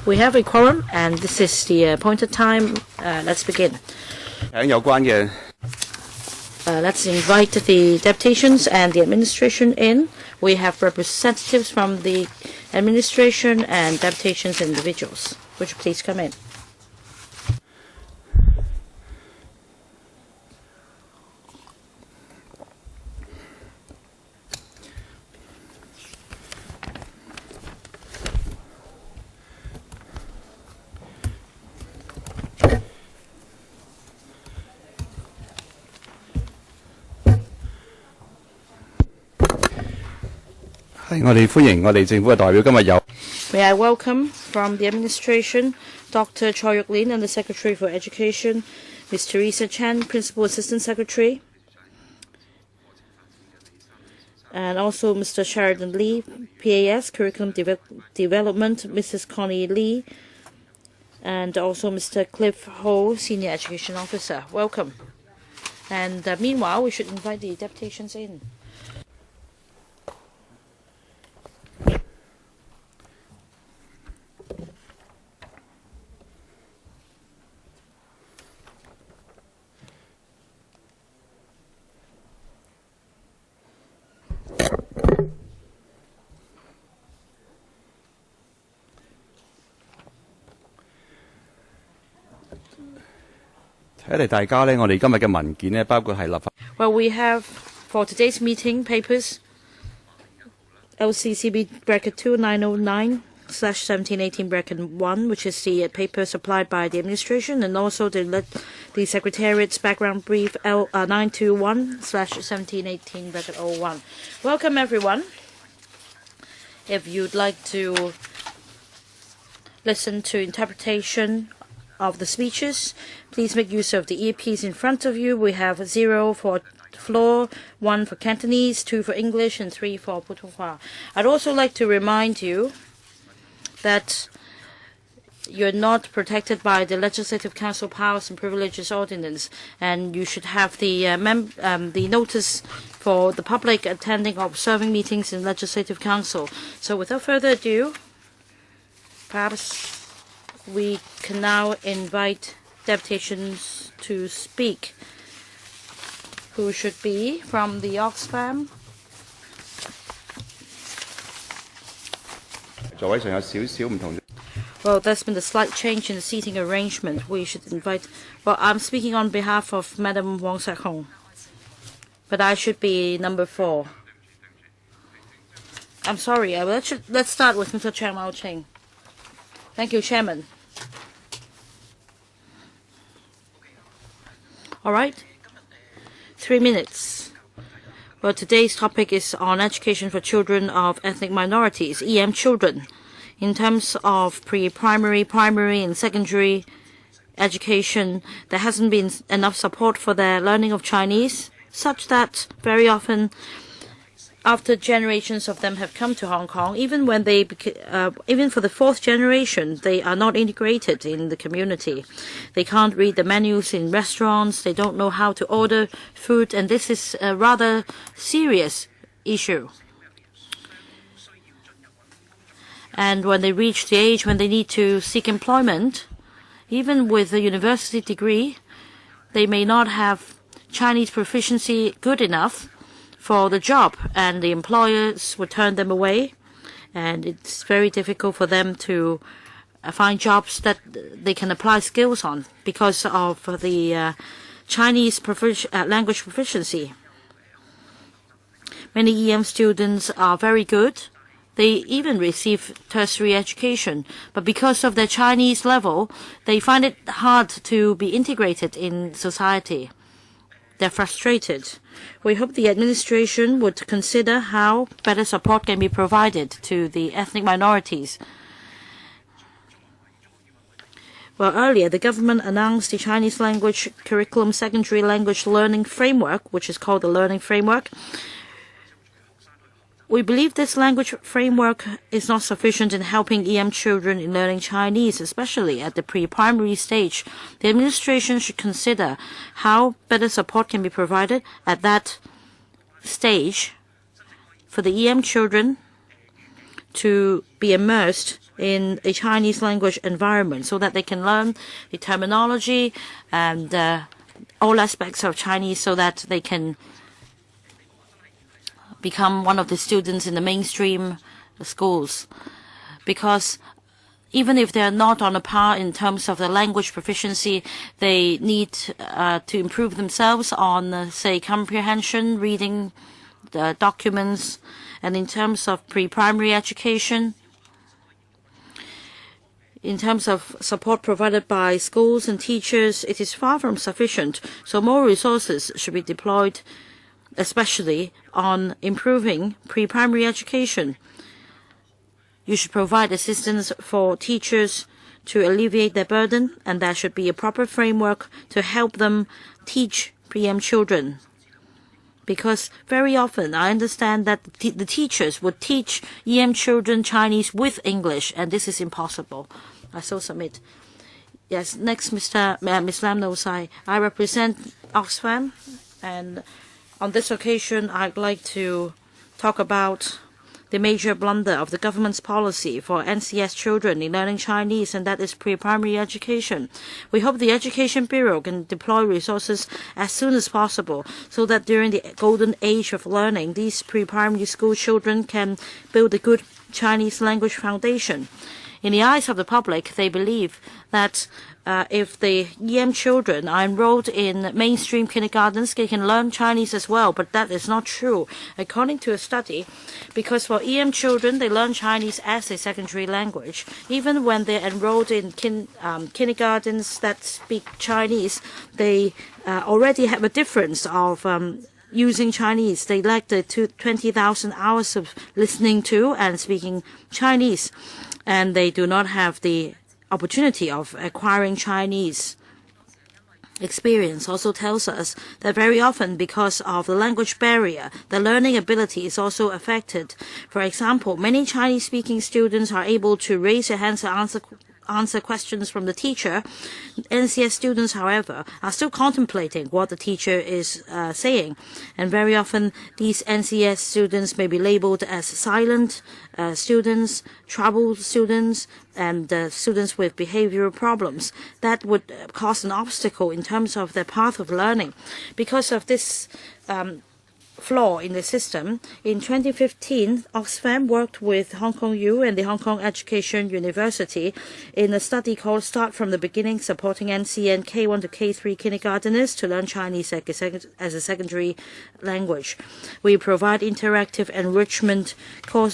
We have a quorum, and this is the appointed time. Let's begin. Let's invite the deputations and the administration in. We have representatives from the administration and deputations individuals. Would you please come in? May I welcome from the administration Dr. Choi Yuk-lin and the Secretary for Education, Ms. Teresa Chan, Principal Assistant Secretary, and also Mr. Sheridan Lee, PAS, Curriculum Development, Mrs. Connie Lee, and also Mr. Cliff Ho, Senior Education Officer. Welcome. And meanwhile, we should invite the deputations in. Well, we have for today's meeting papers LCCB bracket 2909/1718 bracket 1, which is the paper supplied by the administration, and also the Secretariat's background brief L921/1718 bracket 01. Welcome, everyone. If you'd like to listen to interpretation of the speeches, please make use of the earpiece in front of you. We have 0 for floor, 1 for Cantonese, 2 for English, and 3 for Putonghua. I'd also like to remind you that you're not protected by the Legislative Council Powers and Privileges Ordinance, and you should have the notice for the public attending or observing meetings in Legislative Council. So without further ado, perhaps we can now invite deputations to speak, who should be from the Oxfam. Well, there's been a slight change in the seating arrangement. We should invite. Well, I'm speaking on behalf of Madam Wong Sak-hong, but I should be number 4. I'm sorry. Let's start with Mr. Chang Mao Ching. Thank you, Chairman. All right. 3 minutes. Well, today's topic is on education for children of ethnic minorities, EM children, in terms of pre-primary, primary, and secondary education. There hasn't been enough support for their learning of Chinese, such that very often, after generations of them have come to Hong Kong, even when even for the 4th generation, they are not integrated in the community. They can't read the menus in restaurants. They don't know how to order food, and this is a rather serious issue. And when they reach the age when they need to seek employment, even with a university degree, they may not have Chinese proficiency good enough for the job, and the employers would turn them away, and it's very difficult for them to find jobs that they can apply skills on because of the Chinese language proficiency. Many EM students are very good. They even receive tertiary education, but because of their Chinese level, they find it hard to be integrated in society. They're frustrated. We hope the administration would consider how better support can be provided to the ethnic minorities. Well, earlier, the government announced the Chinese language curriculum secondary language learning framework, which is called the Learning Framework. We believe this language framework is not sufficient in helping EM children in learning Chinese, especially at the pre-primary stage. The administration should consider how better support can be provided at that stage for the EM children to be immersed in a Chinese language environment so that they can learn the terminology and all aspects of Chinese so that they can become one of the students in the mainstream schools. Because even if they're not on a par in terms of the language proficiency, they need to improve themselves on, say, comprehension, reading the documents, and in terms of pre-primary education, in terms of support provided by schools and teachers, it is far from sufficient. So more resources should be deployed, especially on improving pre-primary education. You should provide assistance for teachers to alleviate their burden, and there should be a proper framework to help them teach EM children. Because very often I understand that the teachers would teach EM children Chinese with English, and this is impossible. I so submit. Yes, next, Ms. Lam knows I represent Oxfam, and on this occasion I'd like to talk about the major blunder of the government's policy for NCS children in learning Chinese, and that is pre-primary education. We hope the Education Bureau can deploy resources as soon as possible so that during the golden age of learning, these pre-primary school children can build a good Chinese language foundation. In the eyes of the public, they believe that if the EM children are enrolled in mainstream kindergartens, they can learn Chinese as well, but that is not true. According to a study, because for EM children, they learn Chinese as a secondary language. Even when they're enrolled in kindergartens that speak Chinese, they already have a difference of using Chinese. They lack the 20,000 hours of listening to and speaking Chinese, and they do not have the opportunity of acquiring Chinese. Experience also tells us that very often, because of the language barrier, the learning ability is also affected. For example, many Chinese-speaking students are able to raise their hands and answer questions from the teacher. NCS students, however, are still contemplating what the teacher is saying, and very often these NCS students may be labeled as silent students, troubled students, and students with behavioral problems. That would cause an obstacle in terms of their path of learning. Because of this flaw in the system, in 2015, Oxfam worked with Hong Kong U and the Hong Kong Education University in a study called Start from the Beginning, supporting NCN K1 to K3 kindergarteners to learn Chinese as a secondary language. We provide interactive enrichment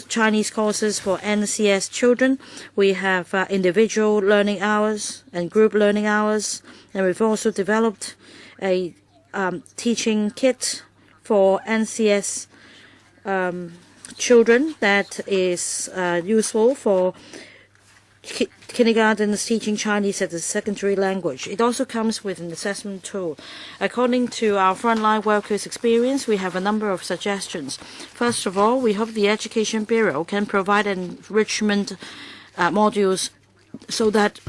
Chinese courses for NCS children. We have individual learning hours and group learning hours, and we've also developed a teaching kit for NCS children that is useful for kindergartens teaching Chinese as a secondary language. It also comes with an assessment tool. According to our frontline workers' experience, we have a number of suggestions. First of all, we hope the Education Bureau can provide enrichment modules so that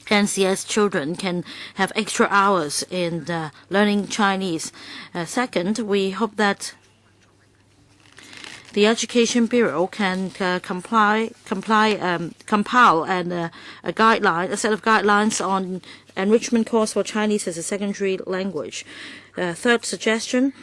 NCS children can have extra hours in learning Chinese. Second, we hope that the Education Bureau can compile a set of guidelines on enrichment course for Chinese as a secondary language. Third suggestion,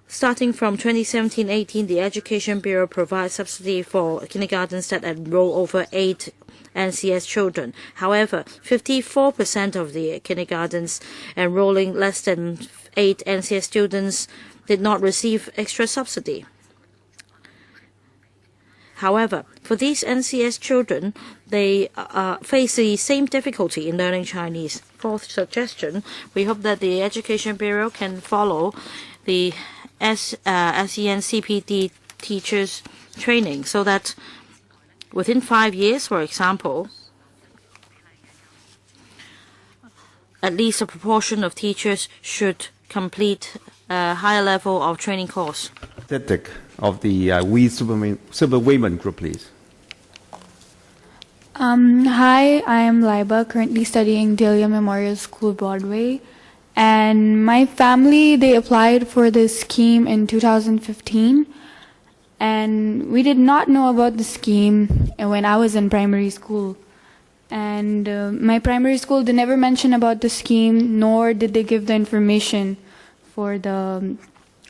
starting from 2017-18, the Education Bureau provides subsidy for kindergartens that enroll over 8 NCS children. However, 54% of the kindergartens enrolling less than 8 NCS students did not receive extra subsidy. However, for these NCS children, they face the same difficulty in learning Chinese. Fourth suggestion, we hope that the Education Bureau can follow the SEN CPD teachers training so that within 5 years, for example, at least a proportion of teachers should complete a higher level of training course. Of the We Superwomen group, please. Hi, I am Laiba, currently studying Delia Memorial School, Broadway. And my family, they applied for this scheme in 2015. And we did not know about the scheme when I was in primary school. And my primary school, they never mentioned about the scheme, nor did they give the information for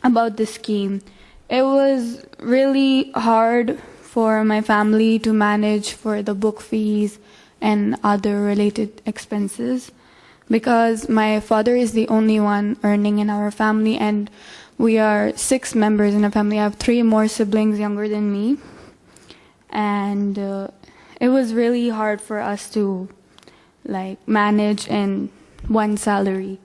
about the scheme. It was really hard for my family to manage for the book fees and other related expenses, because my father is the only one earning in our family, and we are 6 members in the family. I have 3 more siblings younger than me, and it was really hard for us to manage in one salary.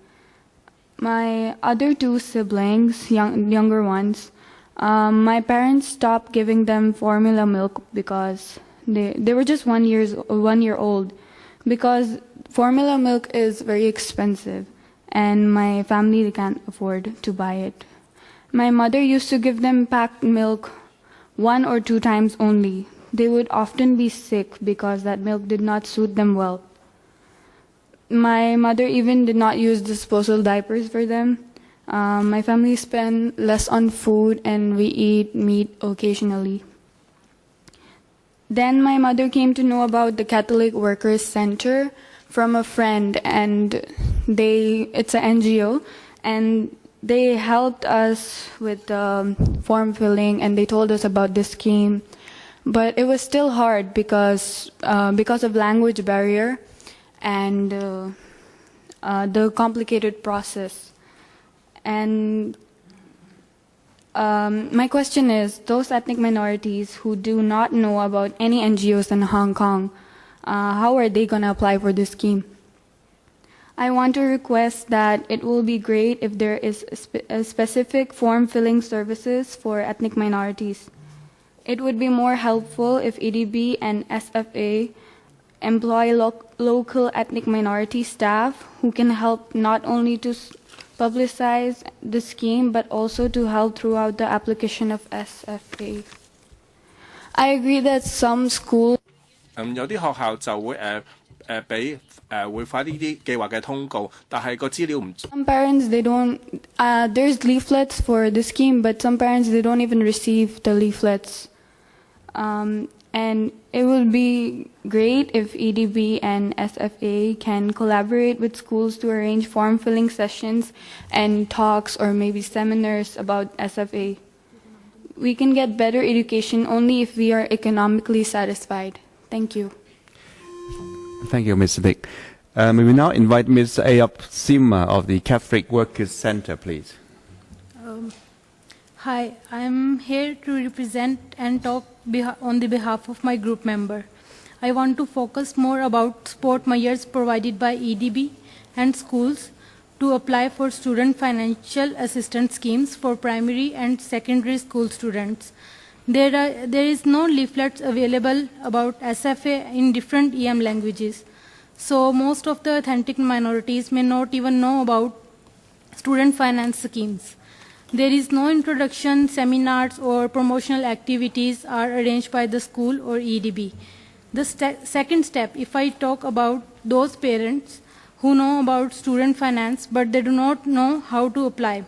My other 2 siblings, younger ones, my parents stopped giving them formula milk because they were just 1 year old, because formula milk is very expensive and my family can't afford to buy it. My mother used to give them packed milk 1 or 2 times only. They would often be sick because that milk did not suit them well. My mother even did not use disposable diapers for them. My family spend less on food and we eat meat occasionally. Then my mother came to know about the Catholic Workers Center from a friend, and it's an NGO, and they helped us with form filling, and they told us about this scheme. But it was still hard because of language barrier and the complicated process. And my question is, those ethnic minorities who do not know about any NGOs in Hong Kong, how are they going to apply for this scheme? I want to request that it will be great if there is a specific form filling services for ethnic minorities. It would be more helpful if EDB and SFA employ local ethnic minority staff who can help not only to publicize the scheme but also to help throughout the application of SFA. I agree that some schools 有啲學校就會會發呢啲計劃嘅通告，但係個資料唔。Some parents they don't. There's leaflets for the scheme, but some parents they don't even receive the leaflets. And it would be great if EDB and SFA can collaborate with schools to arrange form filling sessions and talks or maybe seminars about SFA. We can get better education only if we are economically satisfied. Thank you. Thank you, Mr. Dick. We will now invite Ms. Ayop Sima of the Catholic Workers Center, please. Hi, I am here to represent and talk on the behalf of my group member. I want to focus more about support measures provided by EDB and schools to apply for student financial assistance schemes for primary and secondary school students. There is no leaflets available about SFA in different EM languages. So most of the ethnic minorities may not even know about student finance schemes. There is no introduction, seminars or promotional activities are arranged by the school or EDB. The second step, if I talk about those parents who know about student finance but they do not know how to apply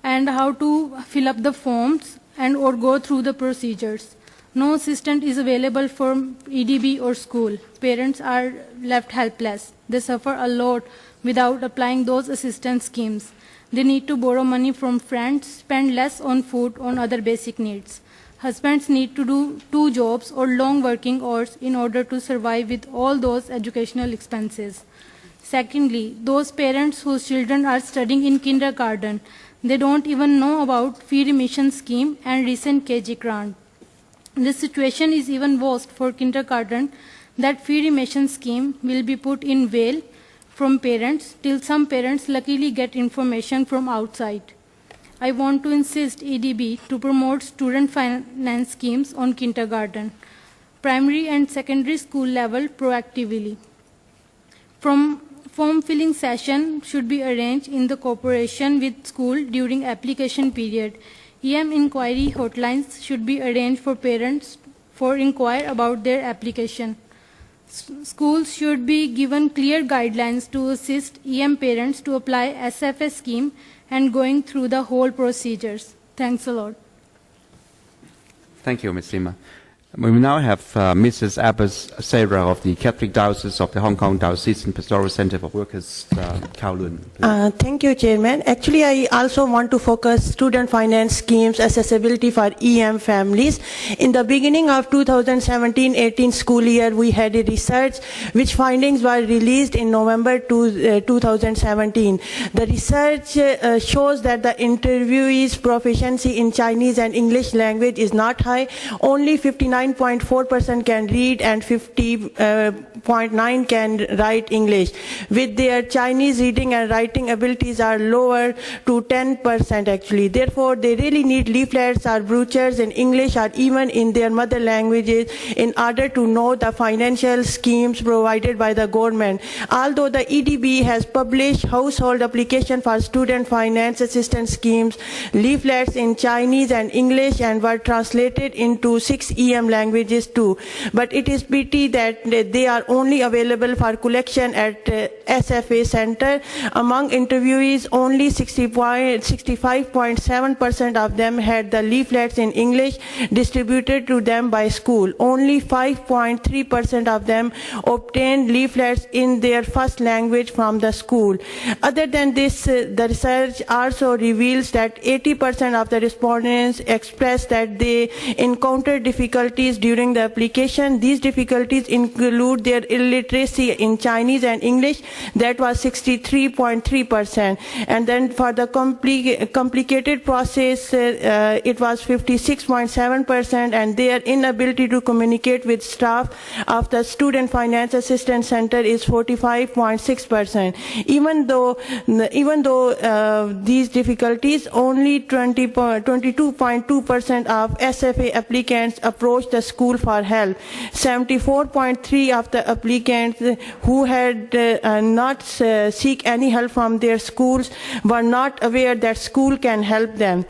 and how to fill up the forms and or go through the procedures. No assistant is available for EDB or school. Parents are left helpless. They suffer a lot without applying those assistance schemes. They need to borrow money from friends, spend less on food, on other basic needs. Husbands need to do 2 jobs or long working hours in order to survive with all those educational expenses. Secondly, those parents whose children are studying in kindergarten, they don't even know about fee remission scheme and recent KG grant. This situation is even worse for kindergarten, that fee remission scheme will be put in veil from parents till some parents luckily get information from outside. I want to insist EDB to promote student finance schemes on kindergarten, primary and secondary school level proactively. Form filling session should be arranged in the cooperation with school during application period. EM inquiry hotlines should be arranged for parents for inquire about their application. Schools should be given clear guidelines to assist EM parents to apply SFA scheme and going through the whole procedures. Thanks a lot. Thank you, Ms. Sima. We will now have Mrs. Abbas Sarah of the Catholic Diocese of the Hong Kong Diocesan Pastoral Center for Workers, Kowloon. Thank you, Chairman. Actually, I also want to focus student finance schemes accessibility for EM families. In the beginning of 2017-18 school year, we had a research which findings were released in November 2017. The research shows that the interviewees' proficiency in Chinese and English language is not high. Only 59.4% can read and 50.9% can write English. With their Chinese reading and writing abilities are lower to 10% actually. Therefore, they really need leaflets or brochures in English or even in their mother languages in order to know the financial schemes provided by the government. Although the EDB has published household application for student finance assistance schemes, leaflets in Chinese and English and were translated into 6 EM languages too. But it is pity that they are only available for collection at SFA Center. Among interviewees, only 65.7% of them had the leaflets in English distributed to them by school. Only 5.3% of them obtained leaflets in their first language from the school. Other than this, the research also reveals that 80% of the respondents expressed that they encountered difficulties during the application. These difficulties include their illiteracy in Chinese and English, that was 63.3%. And then for the complicated process, it was 56.7%, and their inability to communicate with staff of the Student Finance Assistance Center is 45.6%. Even though these difficulties, only 22.2% of SFA applicants approached the school for help. 74.3% of the applicants who had not seek any help from their schools were not aware that school can help them.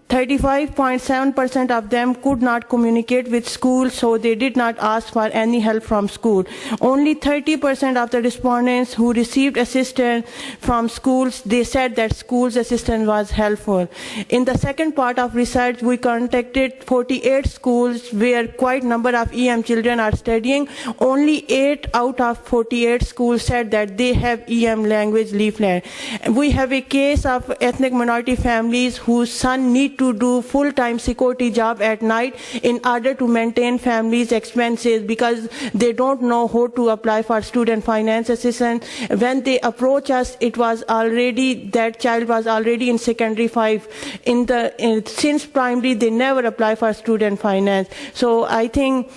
35.7% of them could not communicate with school, so they did not ask for any help from school. Only 30% of the respondents who received assistance from schools, they said that school's assistance was helpful. In the second part of research, we contacted 48 schools where quite number of EM children are studying. Only 8 out of 48 schools said that they have EM language leaflet. We have a case of ethnic minority families whose son need to do full-time security job at night in order to maintain families' expenses because they don't know how to apply for student finance assistance. When they approach us, it was already, that child was already in secondary 5. Since primary, they never apply for student finance. So I think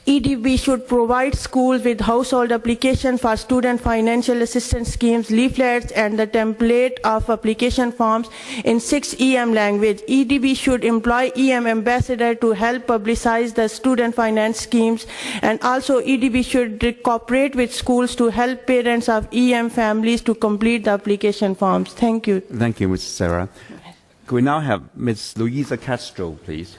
EDB should provide schools with household application for student financial assistance schemes, leaflets, and the template of application forms in 6 EM language. EDB should employ EM ambassador to help publicize the student finance schemes, and also EDB should cooperate with schools to help parents of EM families to complete the application forms. Thank you. Thank you, Ms. Sarah. Could we now have Ms. Louisa Castro, please?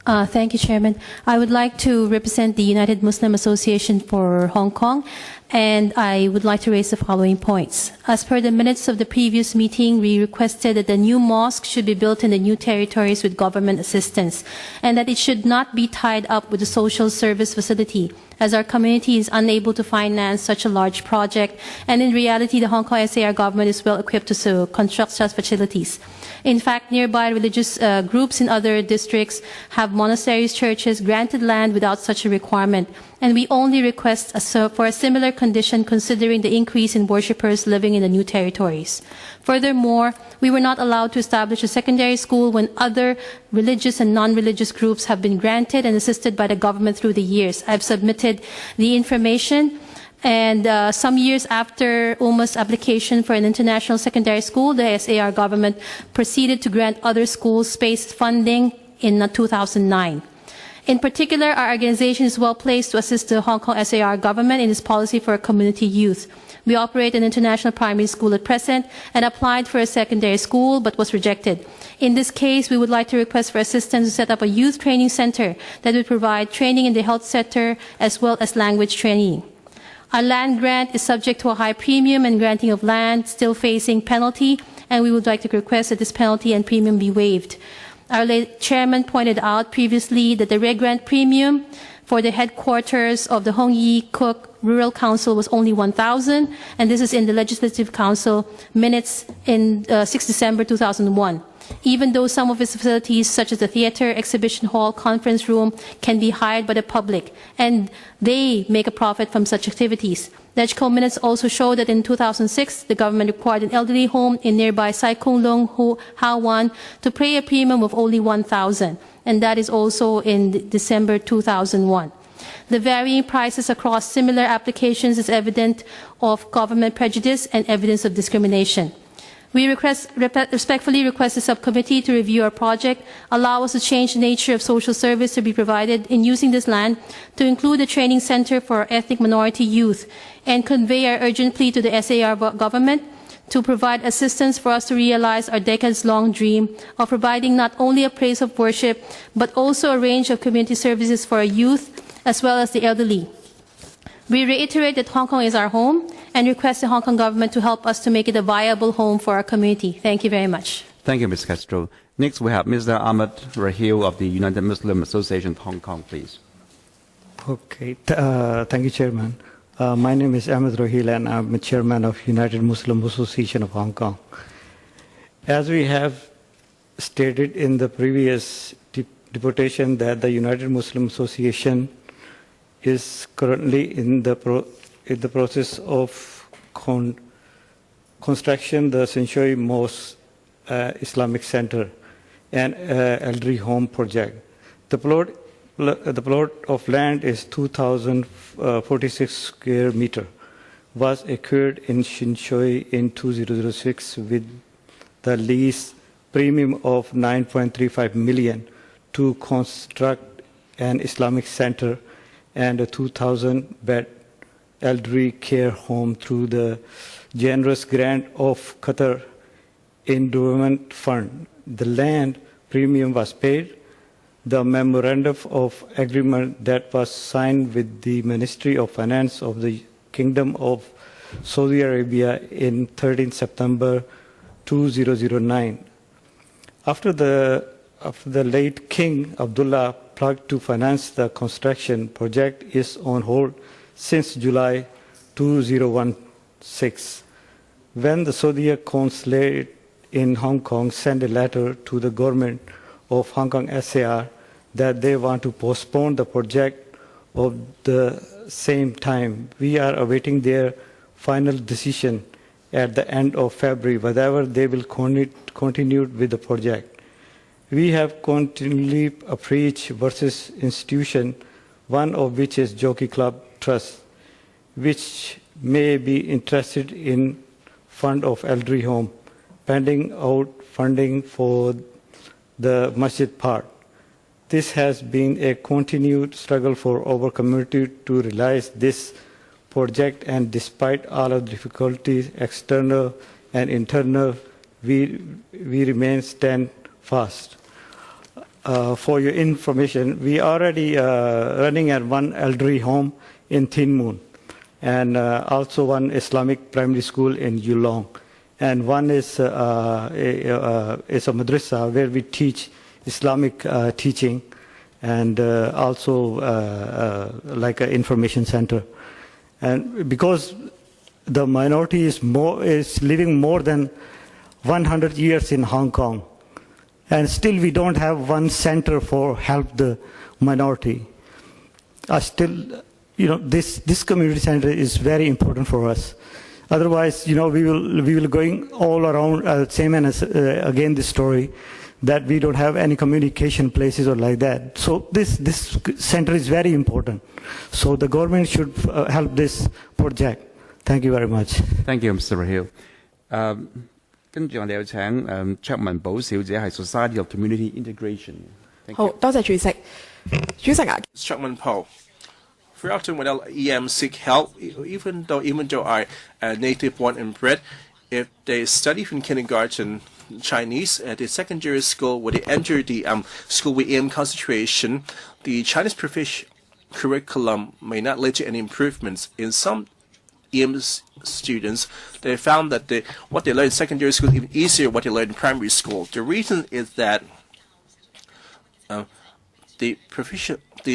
Thank you, Chairman. I would like to represent the United Muslim Association for Hong Kong, and I would like to raise the following points. As per the minutes of the previous meeting, we requested that the new mosque should be built in the new territories with government assistance, and that it should not be tied up with the social service facility, as our community is unable to finance such a large project, and in reality, the Hong Kong SAR government is well equipped to construct such facilities. In fact, nearby religious groups in other districts have monasteries, churches, granted land without such a requirement. And we only request for a similar condition considering the increase in worshippers living in the new territories. Furthermore, we were not allowed to establish a secondary school when other religious and non-religious groups have been granted and assisted by the government through the years. I've submitted the information. And some years after UMA's application for an international secondary school, the SAR government proceeded to grant other schools space funding in 2009. In particular, our organization is well placed to assist the Hong Kong SAR government in its policy for community youth. We operate an international primary school at present and applied for a secondary school but was rejected. In this case, we would like to request for assistance to set up a youth training center that would provide training in the health sector as well as language training. Our land grant is subject to a high premium and granting of land still facing penalty, and we would like to request that this penalty and premium be waived. Our late chairman pointed out previously that the reg-rent premium for the headquarters of the Hong Yi Cook Rural Council was only 1,000, and this is in the Legislative Council minutes in 6 December 2001. Even though some of its facilities, such as the theater, exhibition hall, conference room, can be hired by the public, and they make a profit from such activities. LegCo minutes also show that in 2006, the government required an elderly home in nearby Sai Kung Lung, Hao Wan to pay a premium of only 1,000, and that is also in December 2001. The varying prices across similar applications is evidence of government prejudice and evidence of discrimination. We respectfully request the subcommittee to review our project, allow us to change the nature of social service to be provided in using this land to include a training center for ethnic minority youth, and convey our urgent plea to the SAR government to provide assistance for us to realize our decades-long dream of providing not only a place of worship, but also a range of community services for our youth as well as the elderly. We reiterate that Hong Kong is our home and request the Hong Kong government to help us to make it a viable home for our community. Thank you very much. Thank you, Ms. Castro. Next, we have Mr. Ahmed Rahil of the United Muslim Association of Hong Kong, please. Okay, thank you, Chairman. My name is Ahmed Rahil, and I'm the Chairman of United Muslim Association of Hong Kong. As we have stated in the previous deputation that the United Muslim Association is currently in the process of construction the Senshui Mosque Islamic Center and elderly home project. The plot of land is 2,046 square meter, was acquired in Senshui in 2006 with the lease premium of 9.35 million to construct an Islamic center and a 2,000-bed elderly care home through the generous grant of Qatar Endowment Fund. The land premium was paid. The memorandum of agreement that was signed with the Ministry of Finance of the Kingdom of Saudi Arabia in 13 September 2009. After the late King Abdullah pledged to finance the construction project is on hold since July 2016, when the Saudi consulate in Hong Kong sent a letter to the government of Hong Kong SAR that they want to postpone the project of the same time. We are awaiting their final decision at the end of February, whether they will continue with the project. We have continually approached various institutions, one of which is Jockey Club Trust, which may be interested in fund of elderly home, pending out funding for the masjid part. This has been a continued struggle for our community to realize this project, and despite all of the difficulties, external and internal, we remain stand fast. For your information, we are already running at one elderly home in Thin Moon, and also one Islamic primary school in Yulong, and one is a madrasa where we teach Islamic teaching, and also like an information center. And because the minority is living more than 100 years in Hong Kong, and still we don't have one center for help the minority. This community center is very important for us. Otherwise, we will going all around same as again this story that we don't have any communication places or like that. So this center is very important. So the government should help this project. Thank you very much. Thank you, Mr. Rahil. 跟住我哋有請卓文寶小姐係 Society of Community Integration。好，多謝主席。主席啊 Chuckman Poe. Very often when EM seek help, even though I native born and bred, if they study from kindergarten Chinese at the secondary school, when they enter the school with EM concentration, the Chinese curriculum may not lead to any improvements. In some EM students, they found that what they learn in secondary school is even easier than what they learn in primary school. The reason is that the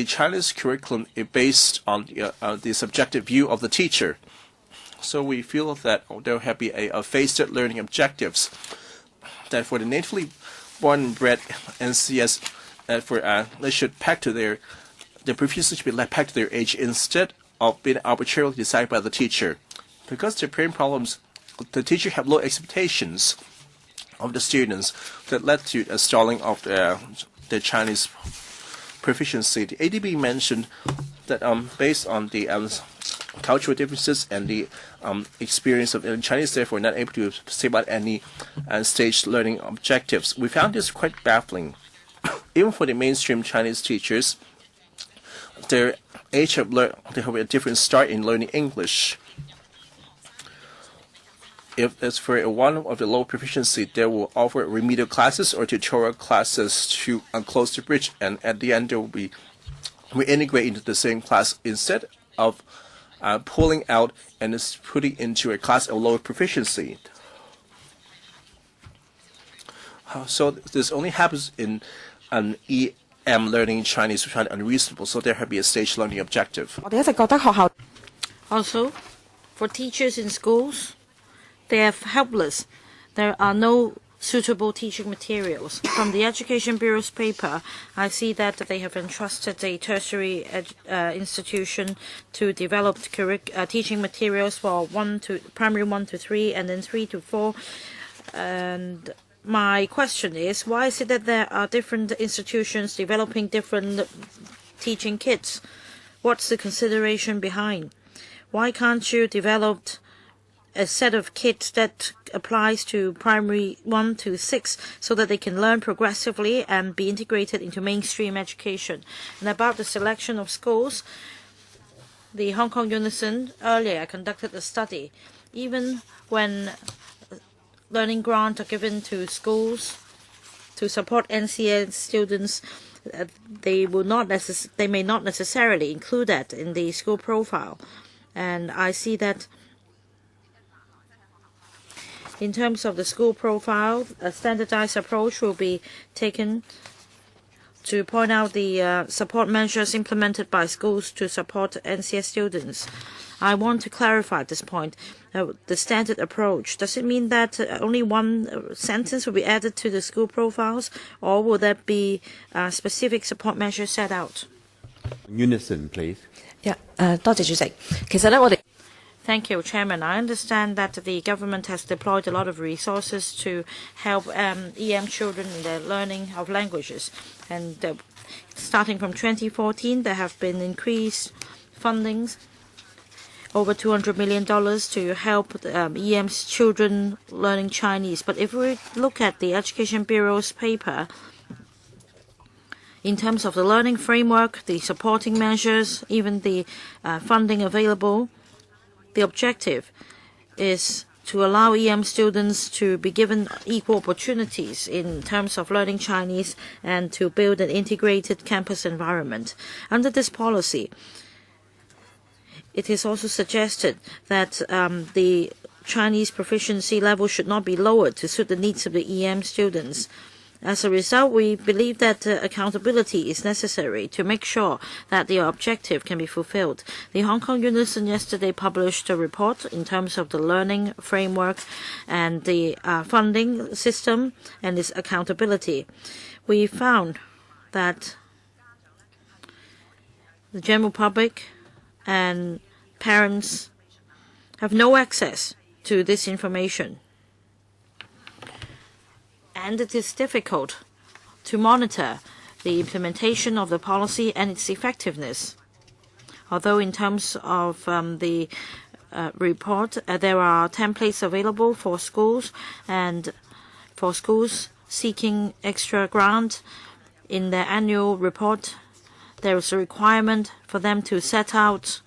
Chinese curriculum is based on the subjective view of the teacher. So we feel that there have been a phased learning objectives. That for the natively born and bred NCS, they should pack to their proficiency should be packed to their age instead of being arbitrarily decided by the teacher. Because the brain problems, the teacher have low expectations of the students that led to a stalling of the Chinese proficiency. The ADB mentioned that based on the cultural differences and the experience of Chinese, therefore not able to say about any staged learning objectives. We found this quite baffling. Even for the mainstream Chinese teachers, their age of they have a different start in learning English. If it's for one of the low proficiency, they will offer remedial classes or tutorial classes to close the bridge, and at the end they will be reintegrate into the same class instead of pulling out and putting into a class of lower proficiency. So this only happens in an EM learning Chinese, which is unreasonable. So there have been a stage learning objective. Also, for teachers in schools, they are helpless. There are no suitable teaching materials. From the Education Bureau's paper, I see that they have entrusted a tertiary institution to develop teaching materials for primary 1 to 3 and then 3 to 4. And my question is, why is it that there are different institutions developing different teaching kits? What's the consideration behind? Why can't you develop a set of kits that applies to primary 1 to 6 so that they can learn progressively and be integrated into mainstream education? And about the selection of schools, the Hong Kong Unison earlier conducted a study. Even when learning grants are given to schools to support NCS students, they may not necessarily include that in the school profile. And I see that in terms of the school profile, a standardized approach will be taken to point out the support measures implemented by schools to support NCS students. I want to clarify this point. The standard approach, does it mean that only one sentence will be added to the school profiles, or will there be specific support measures set out? Unison, please. Yeah, 多謝主席。其實咧，我哋 Thank you, Chairman. I understand that the government has deployed a lot of resources to help EM children in their learning of languages. And starting from 2014, there have been increased fundings, over $200 million to help EM's children learning Chinese. But if we look at the Education Bureau's paper, in terms of the learning framework, the supporting measures, even the funding available, the objective is to allow EM students to be given equal opportunities in terms of learning Chinese and to build an integrated campus environment. Under this policy, it is also suggested that the Chinese proficiency level should not be lowered to suit the needs of the EM students. As a result, we believe that accountability is necessary to make sure that the objective can be fulfilled. The Hong Kong Unison yesterday published a report in terms of the learning framework and the funding system and its accountability. We found that the general public and parents have no access to this information. And it is difficult to monitor the implementation of the policy and its effectiveness. Although in terms of the report, there are templates available for schools, and for schools seeking extra grant in their annual report, there is a requirement for them to set out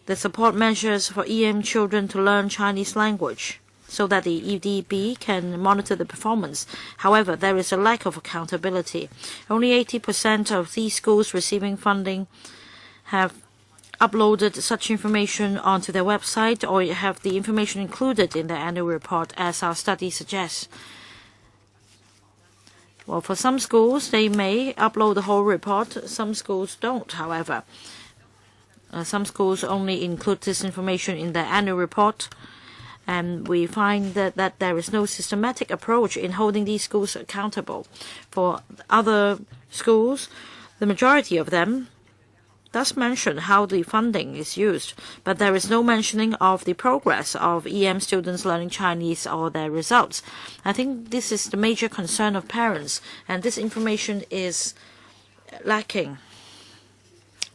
the support measures for EM children to learn Chinese language, so that the EDB can monitor the performance. However, there is a lack of accountability. Only 80% of these schools receiving funding have uploaded such information onto their website or have the information included in their annual report, as our study suggests. Well, for some schools, they may upload the whole report. Some schools don't, however. Some schools only include this information in their annual report. And we find that there is no systematic approach in holding these schools accountable. For other schools, the majority of them does mention how the funding is used, but there is no mentioning of the progress of EM students learning Chinese or their results. I think this is the major concern of parents, and this information is lacking.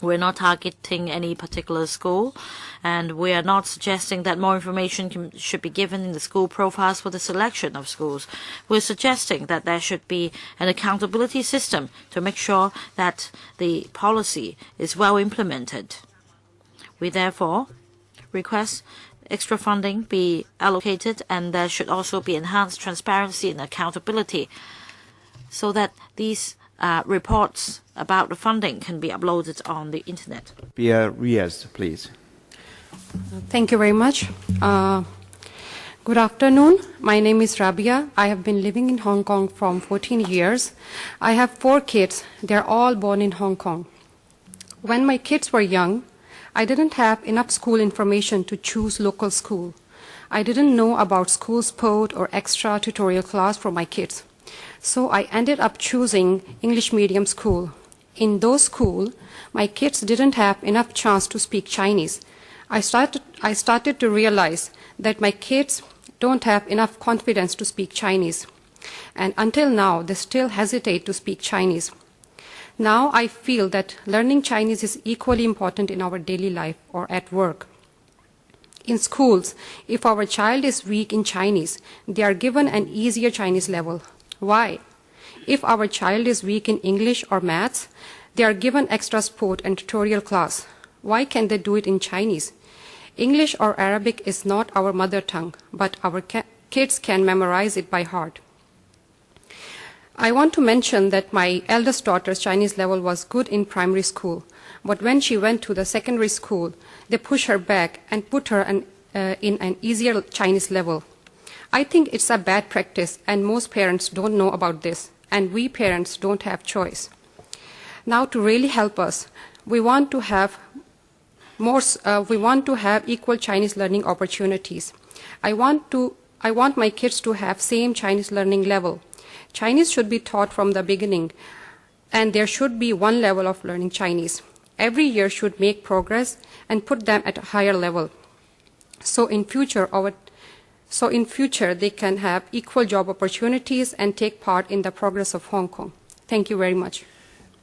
We're not targeting any particular school, and we are not suggesting that more information should be given in the school profiles for the selection of schools. We're suggesting that there should be an accountability system to make sure that the policy is well implemented. We therefore request extra funding be allocated, and there should also be enhanced transparency and accountability so that these reports about the funding can be uploaded on the internet. Riaz, please. Thank you very much. Good afternoon. My name is Rabia. I have been living in Hong Kong from 14 years. I have 4 kids. They're all born in Hong Kong. When my kids were young, I didn't have enough school information to choose local school. I didn't know about school sport or extra tutorial class for my kids. So I ended up choosing English medium school. In those schools, my kids didn't have enough chance to speak Chinese. I started to realize that my kids don't have enough confidence to speak Chinese. And until now, they still hesitate to speak Chinese. Now I feel that learning Chinese is equally important in our daily life or at work. In schools, if our child is weak in Chinese, they are given an easier Chinese level. Why? If our child is weak in English or maths, they are given extra sport and tutorial class. Why can't they do it in Chinese? English or Arabic is not our mother tongue, but our kids can memorize it by heart. I want to mention that my eldest daughter's Chinese level was good in primary school, but when she went to the secondary school, they pushed her back and put her in an easier Chinese level. I think it's a bad practice, and most parents don't know about this, and we parents don't have choice. Now, to really help us, we want to have equal Chinese learning opportunities. I want my kids to have same Chinese learning level. Chinese should be taught from the beginning, and there should be one level of learning Chinese. Every year should make progress and put them at a higher level. So in future, they can have equal job opportunities and take part in the progress of Hong Kong. Thank you very much.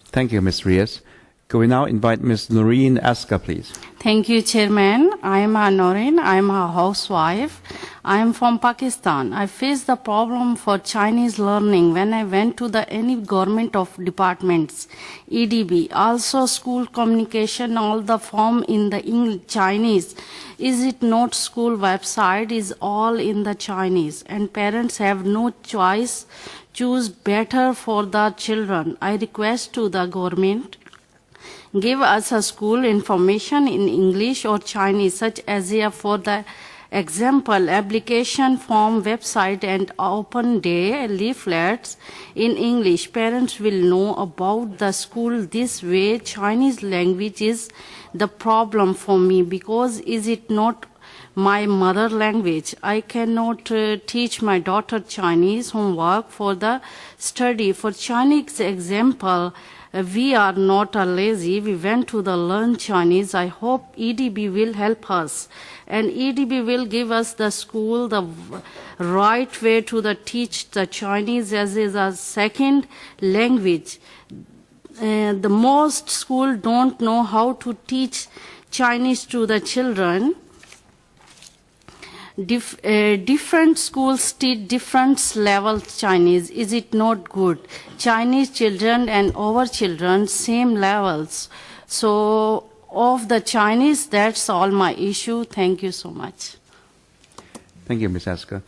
Thank you, Ms. Riaz. Can we now invite Ms. Noreen Aska, please? Thank you, Chairman. I am Noreen. I am a housewife. I am from Pakistan. I faced the problem for Chinese learning when I went to any government of departments, EDB, also school communication, all the form in the Chinese. Is it not school website is all in the Chinese, and parents have no choice, choose better for the children. I request to the government, give us a school information in English or Chinese, such as here for the example, application form website and open day leaflets in English. Parents will know about the school this way. Chinese language is the problem for me because is it not my mother language. I cannot teach my daughter Chinese homework for the study. For Chinese example, we are not lazy. We went to the learn Chinese. I hope EDB will help us. And EDB will give us the school the right way to teach the Chinese as is a second language. The most school don't know how to teach Chinese to the children. Different schools teach different level Chinese. Is it not good? Chinese children and our children same levels. So of the Chinese, that's all my issue. Thank you so much. Thank you, Ms. Aska.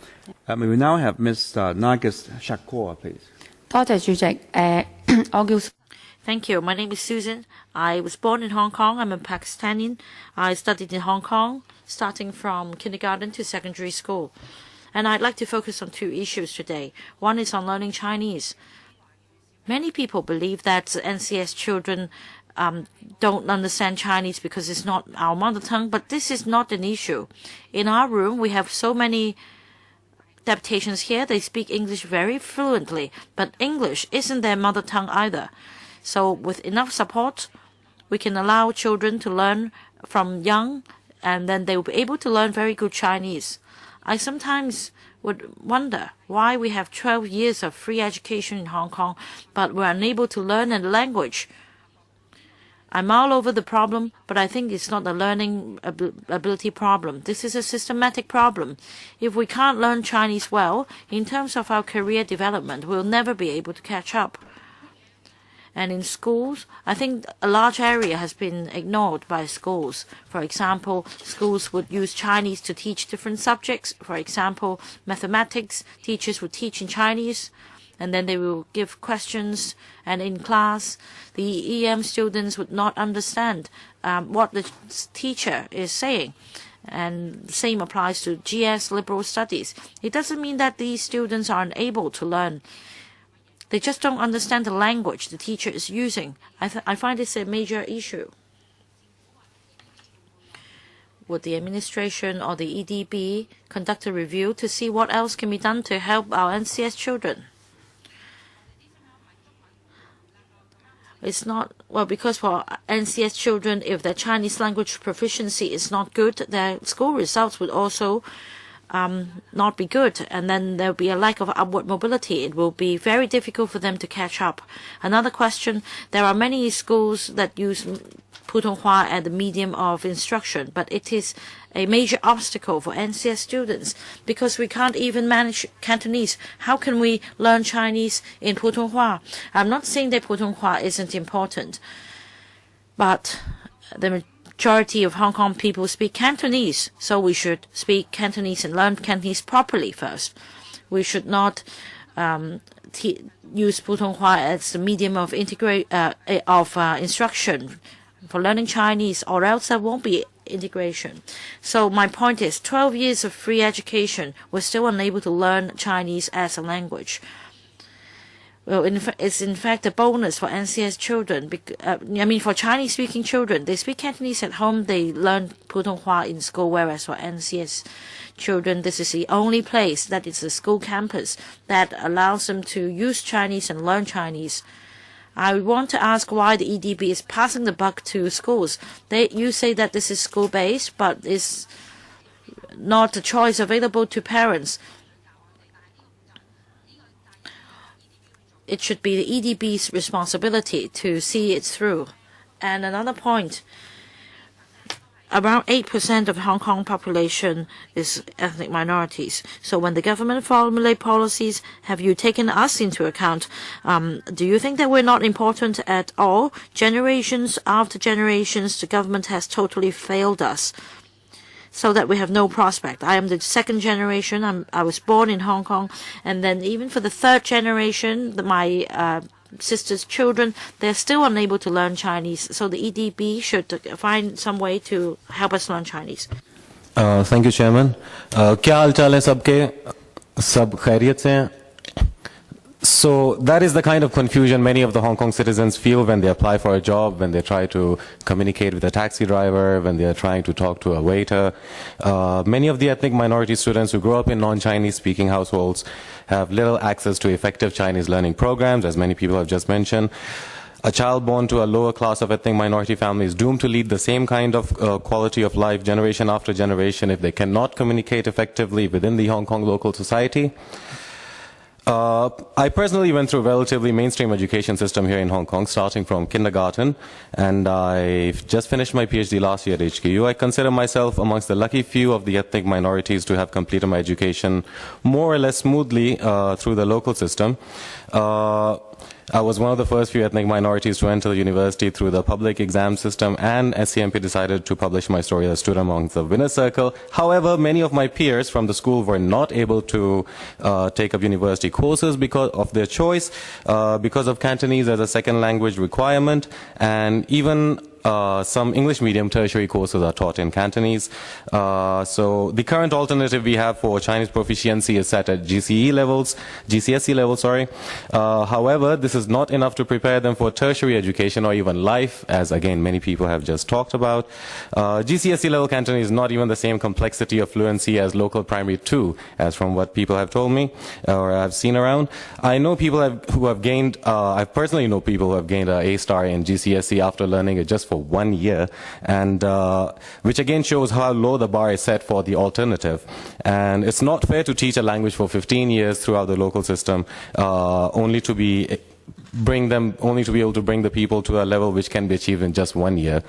We will now have Ms. Nargis Shakur, please. Thank you. My name is Susan. I was born in Hong Kong. I'm a Pakistani. I studied in Hong Kong, starting from kindergarten to secondary school. And I'd like to focus on two issues today. One is on learning Chinese. Many people believe that NCS children don't understand Chinese because it's not our mother tongue, but this is not an issue. In our room, we have so many deputations here. They speak English very fluently, but English isn't their mother tongue either. So with enough support, we can allow children to learn from young, and then they will be able to learn very good Chinese. I sometimes would wonder why we have 12 years of free education in Hong Kong, but we're unable to learn a language. I'm all over the problem, but I think it's not a learning ability problem. This is a systematic problem. If we can't learn Chinese well, in terms of our career development, we'll never be able to catch up. And in schools, I think a large area has been ignored by schools. For example, schools would use Chinese to teach different subjects. For example, mathematics, teachers would teach in Chinese, and then they will give questions, and in class, the EM students would not understand what the teacher is saying. And the same applies to GS liberal studies. It doesn't mean that these students are unable to learn. They just don't understand the language the teacher is using. I find this a major issue. Would the administration or the EDB conduct a review to see what else can be done to help our NCS children? It's not, well, because for NCS children, if their Chinese language proficiency is not good, their school results would also not be good, and then there will be a lack of upward mobility. It will be very difficult for them to catch up. Another question, there are many schools that use Putonghua as the medium of instruction, but it is a major obstacle for NCS students because we can't even manage Cantonese. How can we learn Chinese in Putonghua? I'm not saying that Putonghua isn't important, but the majority of Hong Kong people speak Cantonese, so we should speak Cantonese and learn Cantonese properly first. We should not use Putonghua as the medium of instruction for learning Chinese, or else there won't be integration. So my point is, 12 years of free education, we're still unable to learn Chinese as a language. Well, it's in fact a bonus for NCS children. For Chinese-speaking children, they speak Cantonese at home, they learn Putonghua in school, whereas for NCS children, this is the only place that is a school campus that allows them to use Chinese and learn Chinese. I want to ask why the EDB is passing the buck to schools. You say that this is school-based, but it's not a choice available to parents. It should be the EDB's responsibility to see it through. And another point, around 8% of Hong Kong population is ethnic minorities. So when the government formulate policies, have you taken us into account? Do you think that we're not important at all? Generations after generations, the government has totally failed us, so that we have no prospect. I am the second generation. I was born in Hong Kong, and then even for the third generation, my sister's children, they're still unable to learn Chinese. So the EDB should find some way to help us learn Chinese. Thank you, Chairman. क्या हाल चाल है सबके? सब खैरियत से हैं? So that is the kind of confusion many of the Hong Kong citizens feel when they apply for a job, when they try to communicate with a taxi driver, when they are trying to talk to a waiter. Many of the ethnic minority students who grow up in non-Chinese speaking households have little access to effective Chinese learning programs, as many people have just mentioned. A child born to a lower class of ethnic minority family is doomed to lead the same kind of quality of life generation after generation if they cannot communicate effectively within the Hong Kong local society. I personally went through a relatively mainstream education system here in Hong Kong, starting from kindergarten, and I've just finished my PhD last year at HKU. I consider myself amongst the lucky few of the ethnic minorities to have completed my education more or less smoothly through the local system. I was one of the first few ethnic minorities to enter the university through the public exam system, and SCMP decided to publish my story that stood amongst the winner circle. However, many of my peers from the school were not able to take up university courses because of their choice, because of Cantonese as a second language requirement, and even some English medium tertiary courses are taught in Cantonese. So the current alternative we have for Chinese proficiency is set at GCSE levels. However, this is not enough to prepare them for tertiary education or even life, as again many people have just talked about. GCSE level Cantonese is not even the same complexity of fluency as local primary 2, as from what people have told me or I've seen around. I know people who have gained, I personally know people who have gained an A star in GCSE after learning it just for 1 year, and which again shows how low the bar is set for the alternative. And it's not fair to teach a language for 15 years throughout the local system, only to be able to bring the people to a level which can be achieved in just 1 year.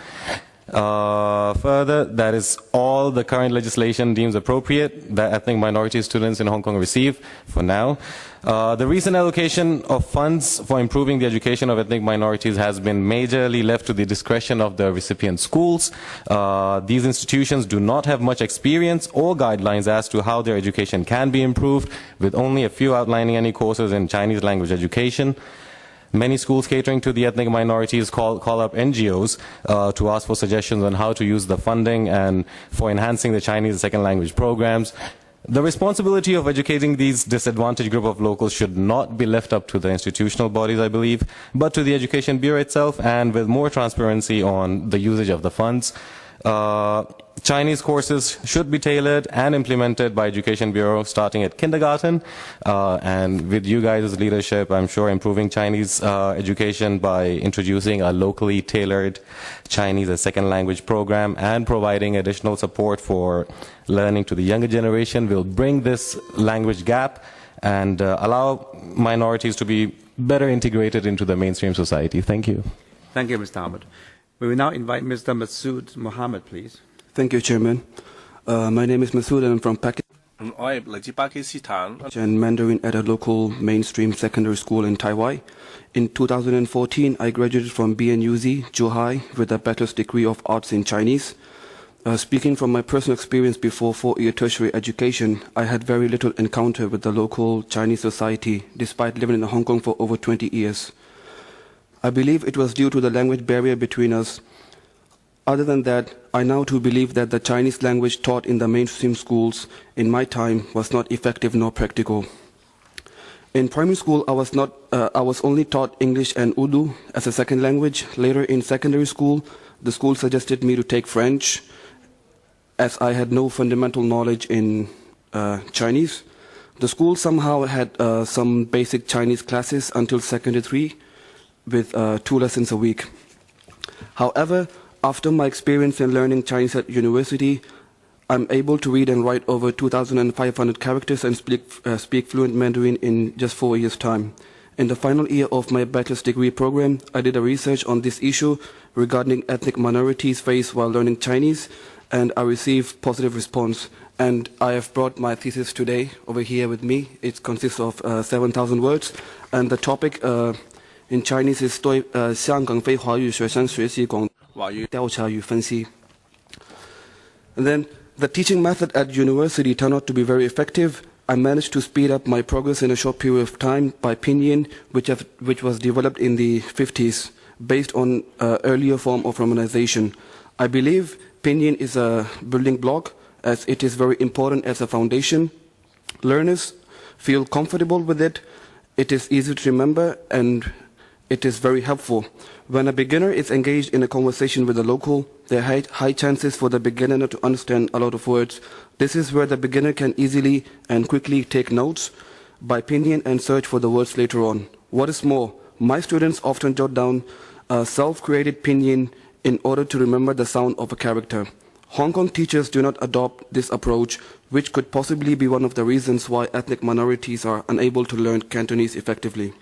Further, that is all the current legislation deems appropriate that ethnic minority students in Hong Kong receive for now. The recent allocation of funds for improving the education of ethnic minorities has been majorly left to the discretion of the recipient schools. These institutions do not have much experience or guidelines as to how their education can be improved, with only a few outlining any courses in Chinese language education. Many schools catering to the ethnic minorities call up NGOs to ask for suggestions on how to use the funding and for enhancing the Chinese second language programs. The responsibility of educating these disadvantaged group of locals should not be left up to the institutional bodies, I believe, but to the Education Bureau itself, and with more transparency on the usage of the funds. Chinese courses should be tailored and implemented by Education Bureau starting at kindergarten, and with you guys' leadership, I'm sure improving Chinese education by introducing a locally tailored Chinese as second language program and providing additional support for learning to the younger generation will bring this language gap and allow minorities to be better integrated into the mainstream society. Thank you. Thank you, Mr. Ahmed. We will now invite Mr. Masood Mohammed, please. Thank you, Chairman. My name is Masood and I'm from Pakistan. 我係嚟自巴基斯坦。 And Mandarin at a local mainstream secondary school in Taiwan. In 2014, I graduated from BNUZ, Zhuhai, with a bachelor's degree of arts in Chinese. Speaking from my personal experience before 4-year tertiary education, I had very little encounter with the local Chinese society, despite living in Hong Kong for over 20 years. I believe it was due to the language barrier between us. Other than that, I now too believe that the Chinese language taught in the mainstream schools in my time was not effective nor practical. In primary school, I was only taught English and Urdu as a second language. Later in secondary school, the school suggested me to take French, as I had no fundamental knowledge in Chinese. The school somehow had some basic Chinese classes until secondary 3 with 2 lessons a week. However, after my experience in learning Chinese at university, I'm able to read and write over 2,500 characters and speak fluent Mandarin in just 4 years' time. In the final year of my bachelor's degree program, I did a research on this issue regarding ethnic minorities faced while learning Chinese, and I received positive response. And I have brought my thesis today over here with me. It consists of 7,000 words, and the topic in Chinese is 对香港非华语学生学习广语调查与分析. And then the teaching method at university turned out to be very effective. I managed to speed up my progress in a short period of time by pinyin, which was developed in the 50s based on earlier form of romanization. I believe pinyin is a building block, as it is very important as a foundation. Learners feel comfortable with it. It is easy to remember, and it is very helpful. When a beginner is engaged in a conversation with a local, there are high chances for the beginner not to understand a lot of words. This is where the beginner can easily and quickly take notes by pinyin and search for the words later on. What is more, my students often jot down self-created pinyin in order to remember the sound of a character. Hong Kong teachers do not adopt this approach, which could possibly be one of the reasons why ethnic minorities are unable to learn Cantonese effectively.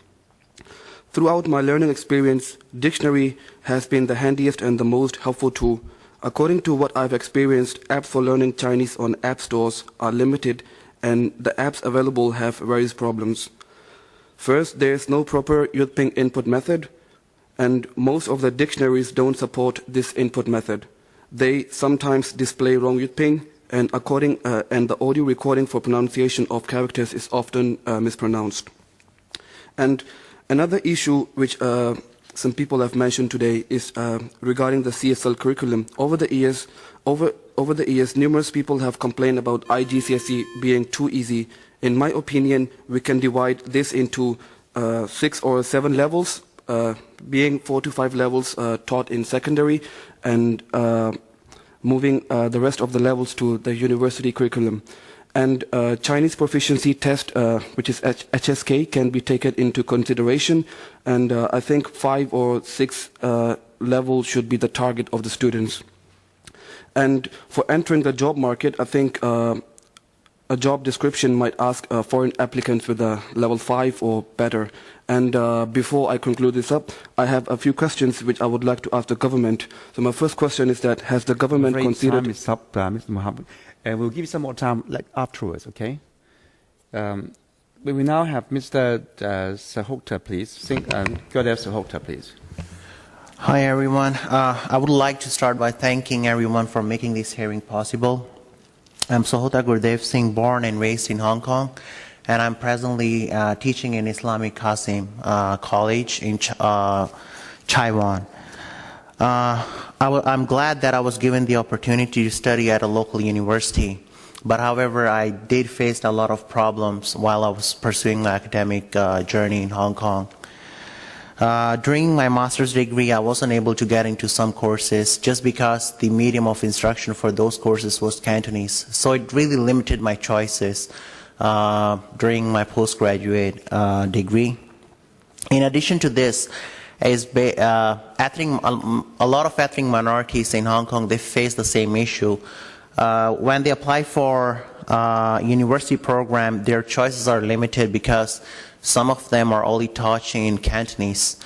Throughout my learning experience, dictionary has been the handiest and the most helpful tool. According to what I've experienced, apps for learning Chinese on app stores are limited, and the apps available have various problems. First, there is no proper Yutping input method, and most of the dictionaries don't support this input method. They sometimes display wrong Yutping, and the audio recording for pronunciation of characters is often mispronounced. And another issue which some people have mentioned today is regarding the CSL curriculum. Over the years, numerous people have complained about IGCSE being too easy. In my opinion, we can divide this into 6 or 7 levels, being 4 to 5 levels taught in secondary, and moving the rest of the levels to the university curriculum. And Chinese proficiency test, which is HSK, can be taken into consideration, and I think 5 or 6 levels should be the target of the students. And for entering the job market, I think a job description might ask foreign applicants with a level 5 or better. And before I conclude this up, I have a few questions which I would like to ask the government. So my first question is that, has the government considered... Time is up, Mr. Mohammed. We'll give you some more time afterwards, okay? We will now have Mr. Sahota, please. Gurudev Sahota, please. Hi, everyone. I would like to start by thanking everyone for making this hearing possible. I'm Sahota Gurudev Singh, born and raised in Hong Kong, and I'm presently teaching in Islamic Qasim College in Taiwan. I'm glad that I was given the opportunity to study at a local university, but however, I did face a lot of problems while I was pursuing my academic journey in Hong Kong. During my master's degree, I wasn't able to get into some courses just because the medium of instruction for those courses was Cantonese. So it really limited my choices during my postgraduate degree. In addition to this, a lot of ethnic minorities in Hong Kong, they face the same issue. When they apply for university program, their choices are limited because some of them are only taught in Cantonese.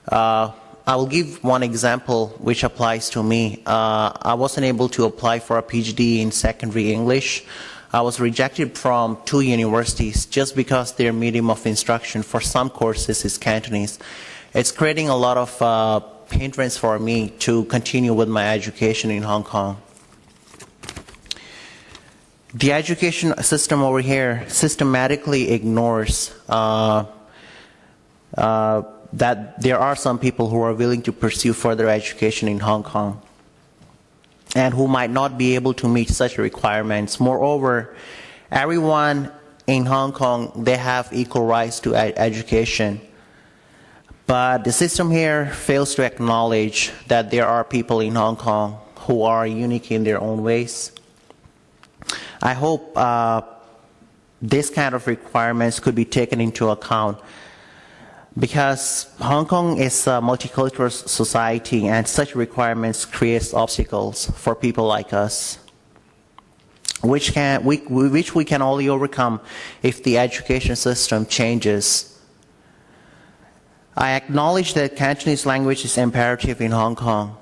I will give one example which applies to me. I wasn't able to apply for a PhD in secondary English. I was rejected from 2 universities just because their medium of instruction for some courses is Cantonese. It's creating a lot of hindrance for me to continue with my education in Hong Kong. The education system over here systematically ignores that there are some people who are willing to pursue further education in Hong Kong and who might not be able to meet such requirements. Moreover, everyone in Hong Kong, they have equal rights to education. But the system here fails to acknowledge that there are people in Hong Kong who are unique in their own ways. I hope this kind of requirements could be taken into account because Hong Kong is a multicultural society and such requirements create obstacles for people like us, which we can only overcome if the education system changes. I acknowledge that Cantonese language is imperative in Hong Kong.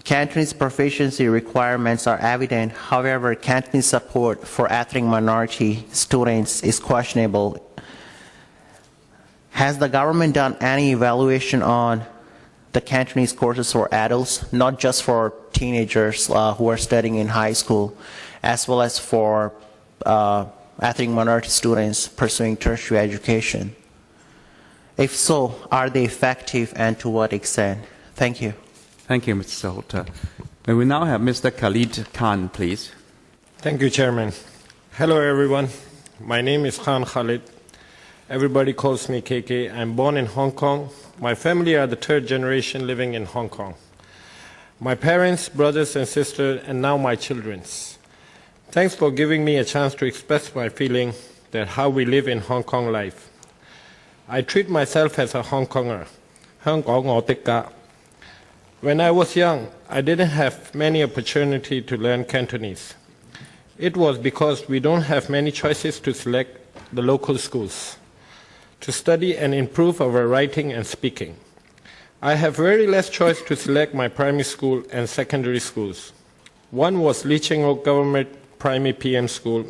Cantonese proficiency requirements are evident. However, Cantonese support for ethnic minority students is questionable. Has the government done any evaluation on the Cantonese courses for adults, not just for teenagers who are studying in high school, as well as for ethnic minority students pursuing tertiary education? If so, are they effective and to what extent? Thank you. Thank you, Mr. Sahota. May we now have Mr. Khalid Khan, please. Thank you, Chairman. Hello, everyone. My name is Khan Khalid. Everybody calls me KK. I'm born in Hong Kong. My family are the 3rd generation living in Hong Kong. My parents, brothers and sisters, and now my children's. Thanks for giving me a chance to express my feeling that how we live in Hong Kong life. I treat myself as a Hong Konger. 香港我的家. When I was young, I didn't have many opportunity to learn Cantonese. It was because we don't have many choices to select the local schools to study and improve our writing and speaking. I have very less choice to select my primary school and secondary schools. One was Lee Ching O Government Primary PM School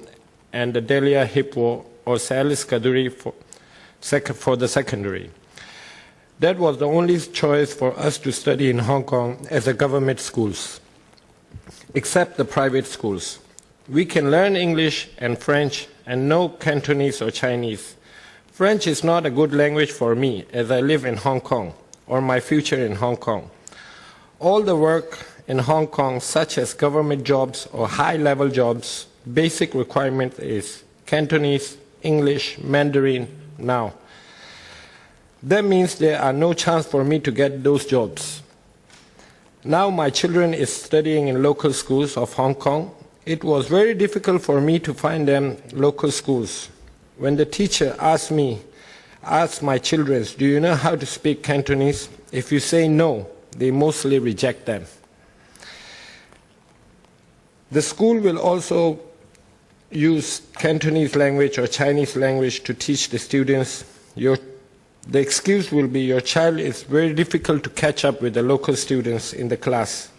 and the Delia Hipwo or Salis Kaduri for the secondary. That was the only choice for us to study in Hong Kong as a government schools, except the private schools. We can learn English and French and no Cantonese or Chinese. French is not a good language for me as I live in Hong Kong or my future in Hong Kong. All the work in Hong Kong, such as government jobs or high-level jobs, basic requirement is Cantonese, English, Mandarin now. That means there are no chance for me to get those jobs. Now my children is studying in local schools of Hong Kong. It was very difficult for me to find them local schools. When the teacher asked my children, do you know how to speak Cantonese? If you say no, they mostly reject them. The school will also use Cantonese language or Chinese language to teach the students. The excuse will be your child is very difficult to catch up with the local students in the class.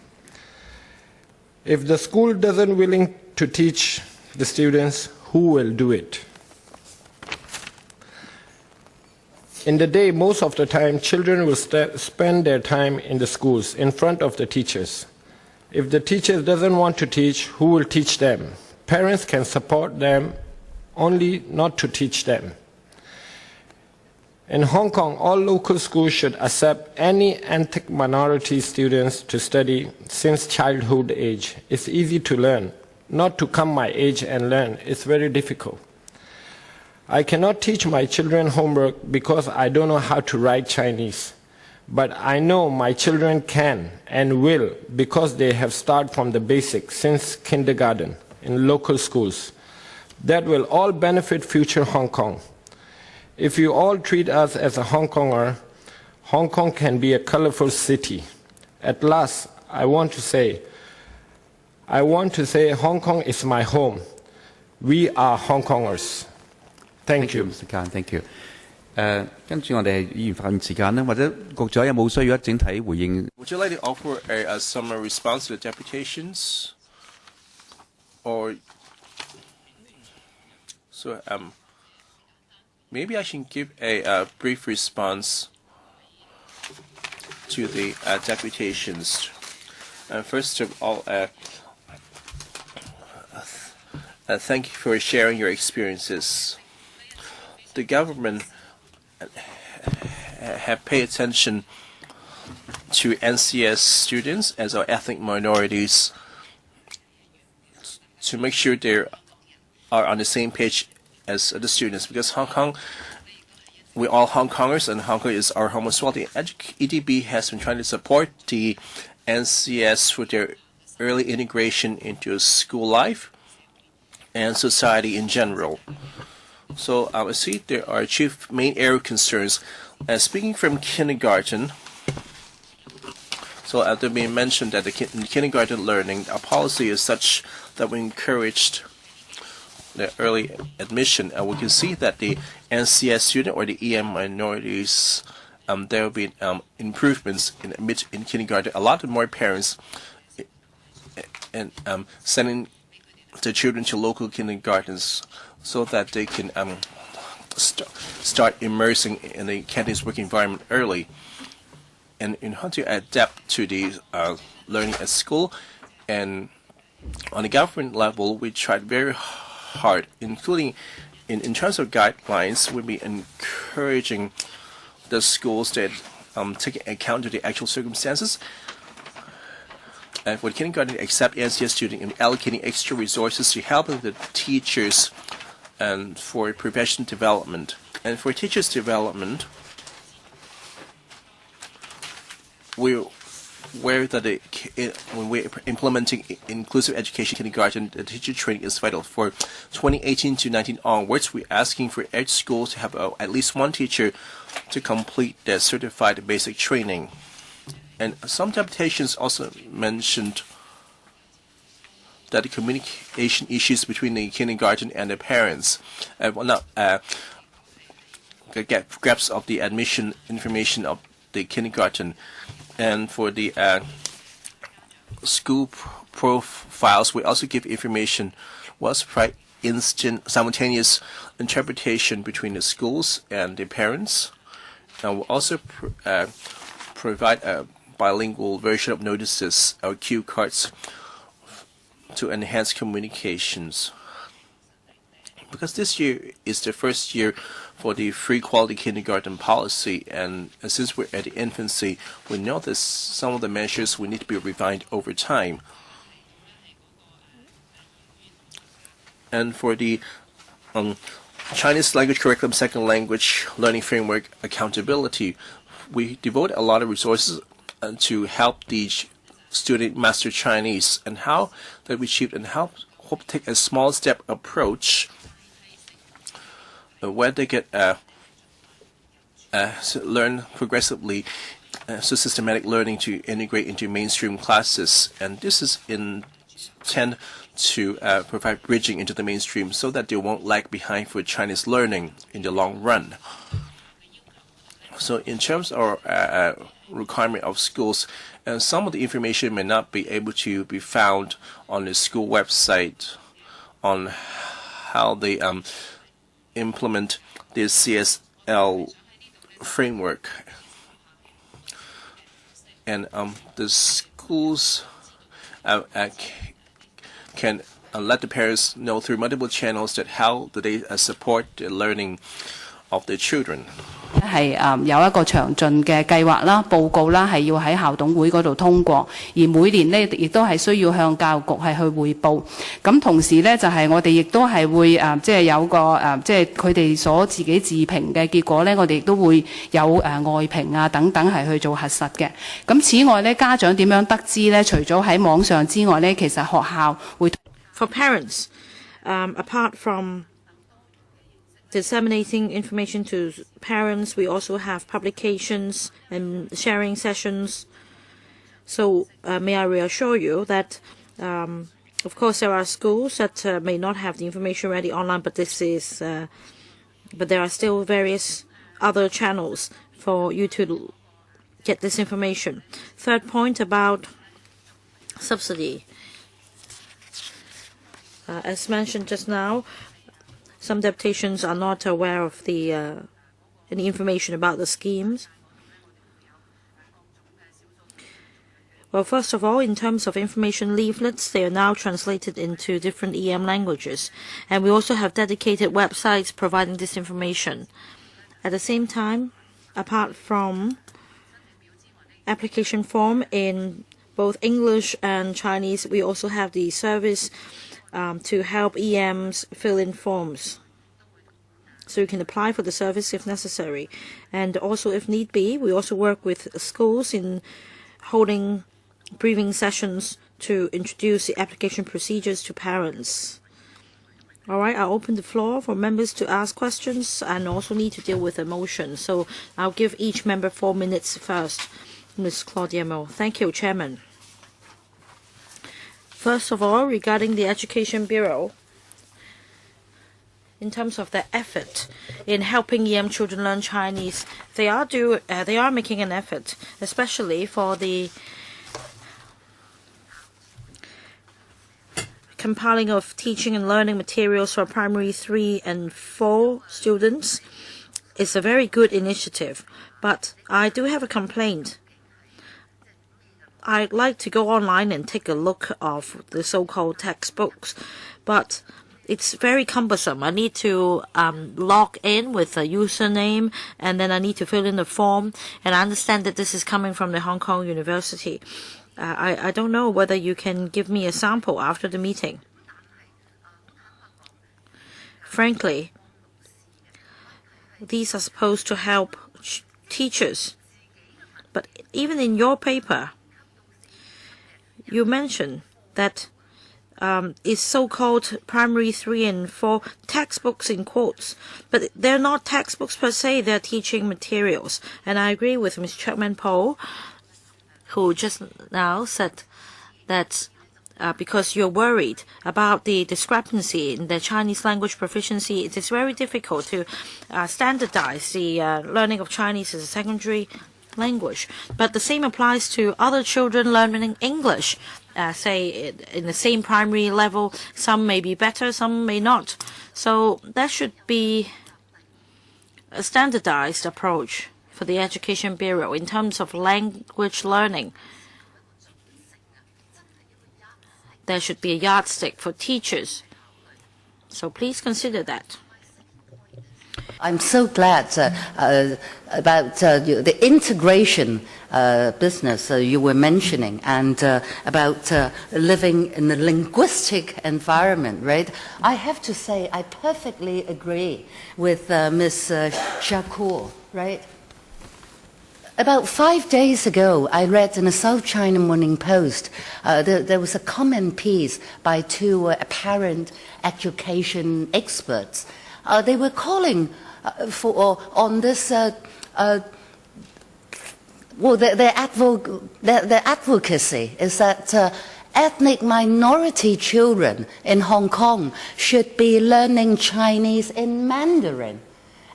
If the school doesn't willing to teach the students, who will do it? In the day, most of the time, children will spend their time in the schools in front of the teachers. If the teacher doesn't want to teach, who will teach them? Parents can support them, only not to teach them. In Hong Kong, all local schools should accept any ethnic minority students to study since childhood age. It's easy to learn. Not to come my age and learn. It's very difficult. I cannot teach my children homework because I don't know how to write Chinese. But I know my children can and will because they have started from the basics since kindergarten in local schools. That will all benefit future Hong Kong. If you all treat us as a Hong Konger, Hong Kong can be a colorful city. At last, I want to say Hong Kong is my home. We are Hong Kongers. Thank you. Mr. Khan, thank you. 跟住我哋議員發言時間啦，或者局長有冇需要一整體回應 Would you like to offer a summary response to the deputations? Or so maybe I should give a brief response to the deputations. First of all, thank you for sharing your experiences. The government have paid attention to NCS students as our ethnic minorities to make sure they are on the same page as the students, because Hong Kong, we're all Hong Kongers and Hong Kong is our home as well. The EDB has been trying to support the NCS for their early integration into school life and society in general. So I see there are two main area of concerns. Speaking from kindergarten, so there been mentioned that the kindergarten learning, our policy is such that we encouraged the early admission, and we can see that the NCS student or the EM minorities, there will be improvements in kindergarten. A lot more parents and sending the children to local kindergartens so that they can start immersing in the Cantonese work environment early, and in how to adapt to the learning at school. And on the government level, we tried very hard, including in terms of guidelines, we'll be encouraging the schools that take account of the actual circumstances. And for the kindergarten, accept NCS students and allocating extra resources to help the teachers and for professional development. And for teachers' development, when we're implementing inclusive education kindergarten, the teacher training is vital. For 2018 to 19 onwards, we're asking for each school to have at least one teacher to complete their certified basic training. And some deputations also mentioned that the communication issues between the kindergarten and the parents, get grasp of the admission information of the kindergarten. And for the school profiles, we also give information. We also instant, simultaneous interpretation between the schools and the parents. And we'll also provide a bilingual version of notices or cue cards to enhance communications. Because this year is the first year for the free quality kindergarten policy, and since we're at the infancy, we know that some of the measures will need to be refined over time. And for the Chinese language curriculum second language learning framework accountability, we devote a lot of resources to help the student master Chinese, and how that we achieve and hope to take a small step approach where they get learn progressively, so systematic learning to integrate into mainstream classes. And this is intended to provide bridging into the mainstream so that they won't lag behind for Chinese learning in the long run. So in terms of requirement of schools, some of the information may not be able to be found on the school website on how they implement the CSL framework. And the schools can let the parents know through multiple channels that how do they support the learning of their children. 係有一個詳盡嘅計劃啦，報告啦，係要喺校董會嗰度通過，而每年呢亦都係需要向教育局係去匯報。咁同時呢，就係我哋亦都係會即係有個即係佢哋所自己自評嘅結果呢，我哋亦都會有外評啊等等係去做核實嘅。咁此外呢，家長點樣得知呢？除咗喺網上之外呢，其實學校會 For parents, apart from disseminating information to parents, we also have publications and sharing sessions. So may I reassure you that, of course, there are schools that may not have the information ready online, but but there are still various other channels for you to get this information. Third point about subsidy. As mentioned just now, some deputations are not aware of any information about the schemes. Well, first of all, in terms of information leaflets, they are now translated into different EM languages, and we also have dedicated websites providing this information. At the same time, apart from application form in both English and Chinese, we also have the service to help EMs fill in forms. So you can apply for the service if necessary. And also, if need be, we also work with schools in holding briefing sessions to introduce the application procedures to parents. All right, I'll open the floor for members to ask questions and also need to deal with a motion. So I'll give each member 4 minutes first. Ms. Claudia Mo. Thank you, Chairman. First of all, regarding the Education Bureau, in terms of their effort in helping EM children learn Chinese, they are making an effort, especially for the compiling of teaching and learning materials for primary 3 and 4 students. It's a very good initiative, but I do have a complaint. I'd like to go online and take a look of the so-called textbooks, but it's very cumbersome. I need to log in with a username, and then I need to fill in the form, and I understand that this is coming from the Hong Kong University. I don't know whether you can give me a sample after the meeting. Frankly, these are supposed to help teachers, but even in your paper, you mentioned that it's so-called primary 3 and 4 textbooks in quotes, but they're not textbooks per se, they're teaching materials. And I agree with Ms. Chapman Poe, who just now said that because you're worried about the discrepancy in the Chinese language proficiency, it is very difficult to standardize the learning of Chinese as a secondary language. But the same applies to other children learning English. Say in the same primary level, some may be better, some may not. So that should be a standardized approach for the Education Bureau in terms of language learning. There should be a yardstick for teachers. So please consider that. I'm so glad about the integration business you were mentioning, and about living in a linguistic environment, right? I have to say I perfectly agree with Ms. Shakur, right? About 5 days ago, I read in the South China Morning Post, there was a comment piece by two apparent education experts. They were calling for on this. Well, their advocacy is that ethnic minority children in Hong Kong should be learning Chinese in Mandarin,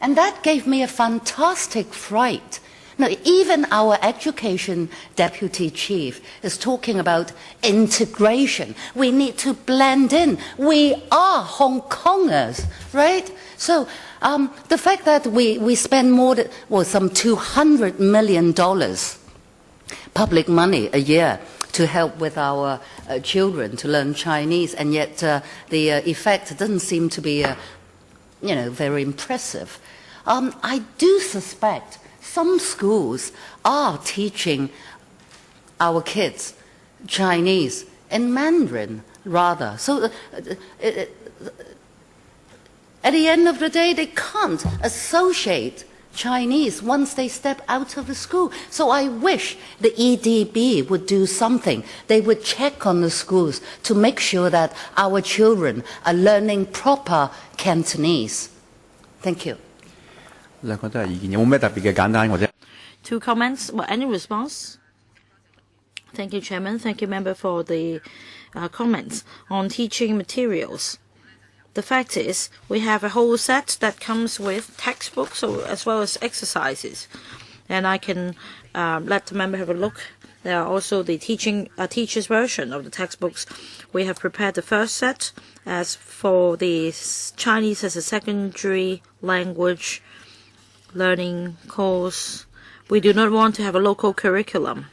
and that gave me a fantastic fright. Now, even our education deputy chief is talking about integration. We need to blend in. We are Hong Kongers, right? So the fact that we spend more than, well, some $200 million public money a year to help with our children to learn Chinese, and yet the effect doesn't seem to be, very impressive. I do suspect some schools are teaching our kids Chinese in Mandarin, rather. So at the end of the day, they can't associate Chinese once they step out of the school. So I wish the EDB would do something. They would check on the schools to make sure that our children are learning proper Cantonese. Thank you. 兩個都係意見，有冇咩特別嘅簡單或者 Two comments. Well, any response? Thank you, Chairman. Thank you, Member, for the comments on teaching materials. The fact is, we have a whole set that comes with textbooks as well as exercises, and I can let the member have a look. There are also the teacher's version of the textbooks. We have prepared the first set as for the Chinese as a secondary language learning course. We do not want to have a local curriculum.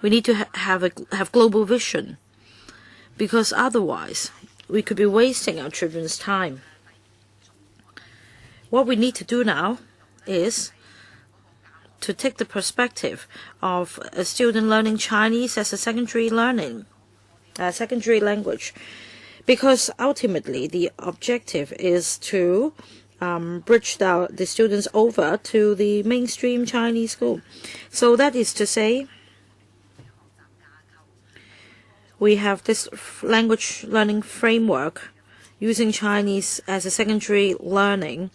We need to have global vision, because otherwise we could be wasting our children's time. What we need to do now is to take the perspective of a student learning Chinese as a secondary language, because ultimately the objective is to bridge the students over to the mainstream Chinese school. So that is to say, we have this language learning framework using Chinese as a secondary learning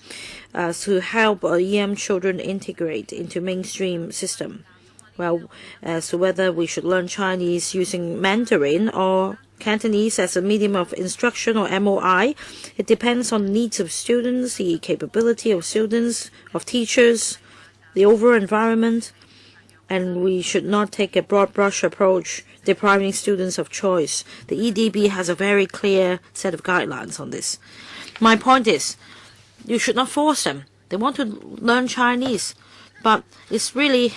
to help EM children integrate into mainstream system. Well, as to whether we should learn Chinese using Mandarin or Cantonese as a medium of instruction or MOI, it depends on the needs of students, the capability of students, of teachers, the overall environment, and we should not take a broad brush approach depriving students of choice. The EDB has a very clear set of guidelines on this. My point is, you should not force them. They want to learn Chinese, but it's really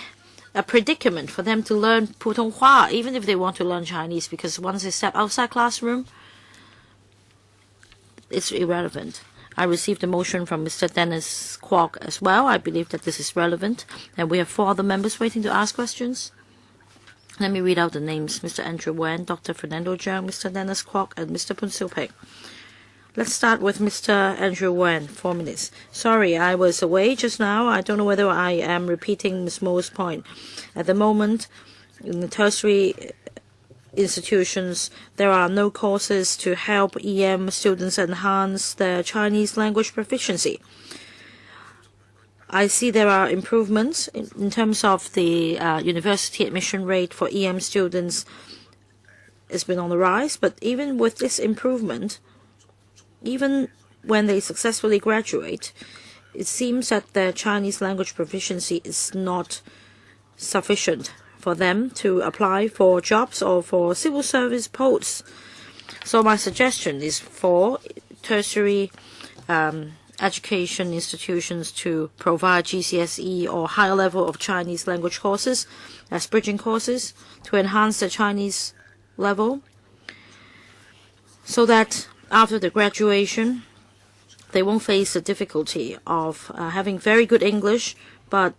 a predicament for them to learn Putonghua, even if they want to learn Chinese, because once they step outside classroom, it's irrelevant. I received a motion from Mr. Dennis Kwok as well. I believe that this is relevant, and we have 4 other members waiting to ask questions. Let me read out the names: Mr. Andrew Wen, Dr. Fernando Zhang, Mr. Dennis Kwok, and Mr. Pun Siu Pei. Let's start with Mr. Andrew Wen, 4 minutes. Sorry, I was away just now. I don't know whether I am repeating Ms. Mo's point. At the moment, in the tertiary institutions, there are no courses to help EM students enhance their Chinese language proficiency. I see there are improvements in terms of the university admission rate for EM students. It's been on the rise, but even with this improvement, even when they successfully graduate, it seems that their Chinese language proficiency is not sufficient for them to apply for jobs or for civil service posts. So my suggestion is for tertiary education institutions to provide GCSE or higher level of Chinese language courses as bridging courses to enhance the Chinese level, so that after the graduation they won't face the difficulty of having very good English but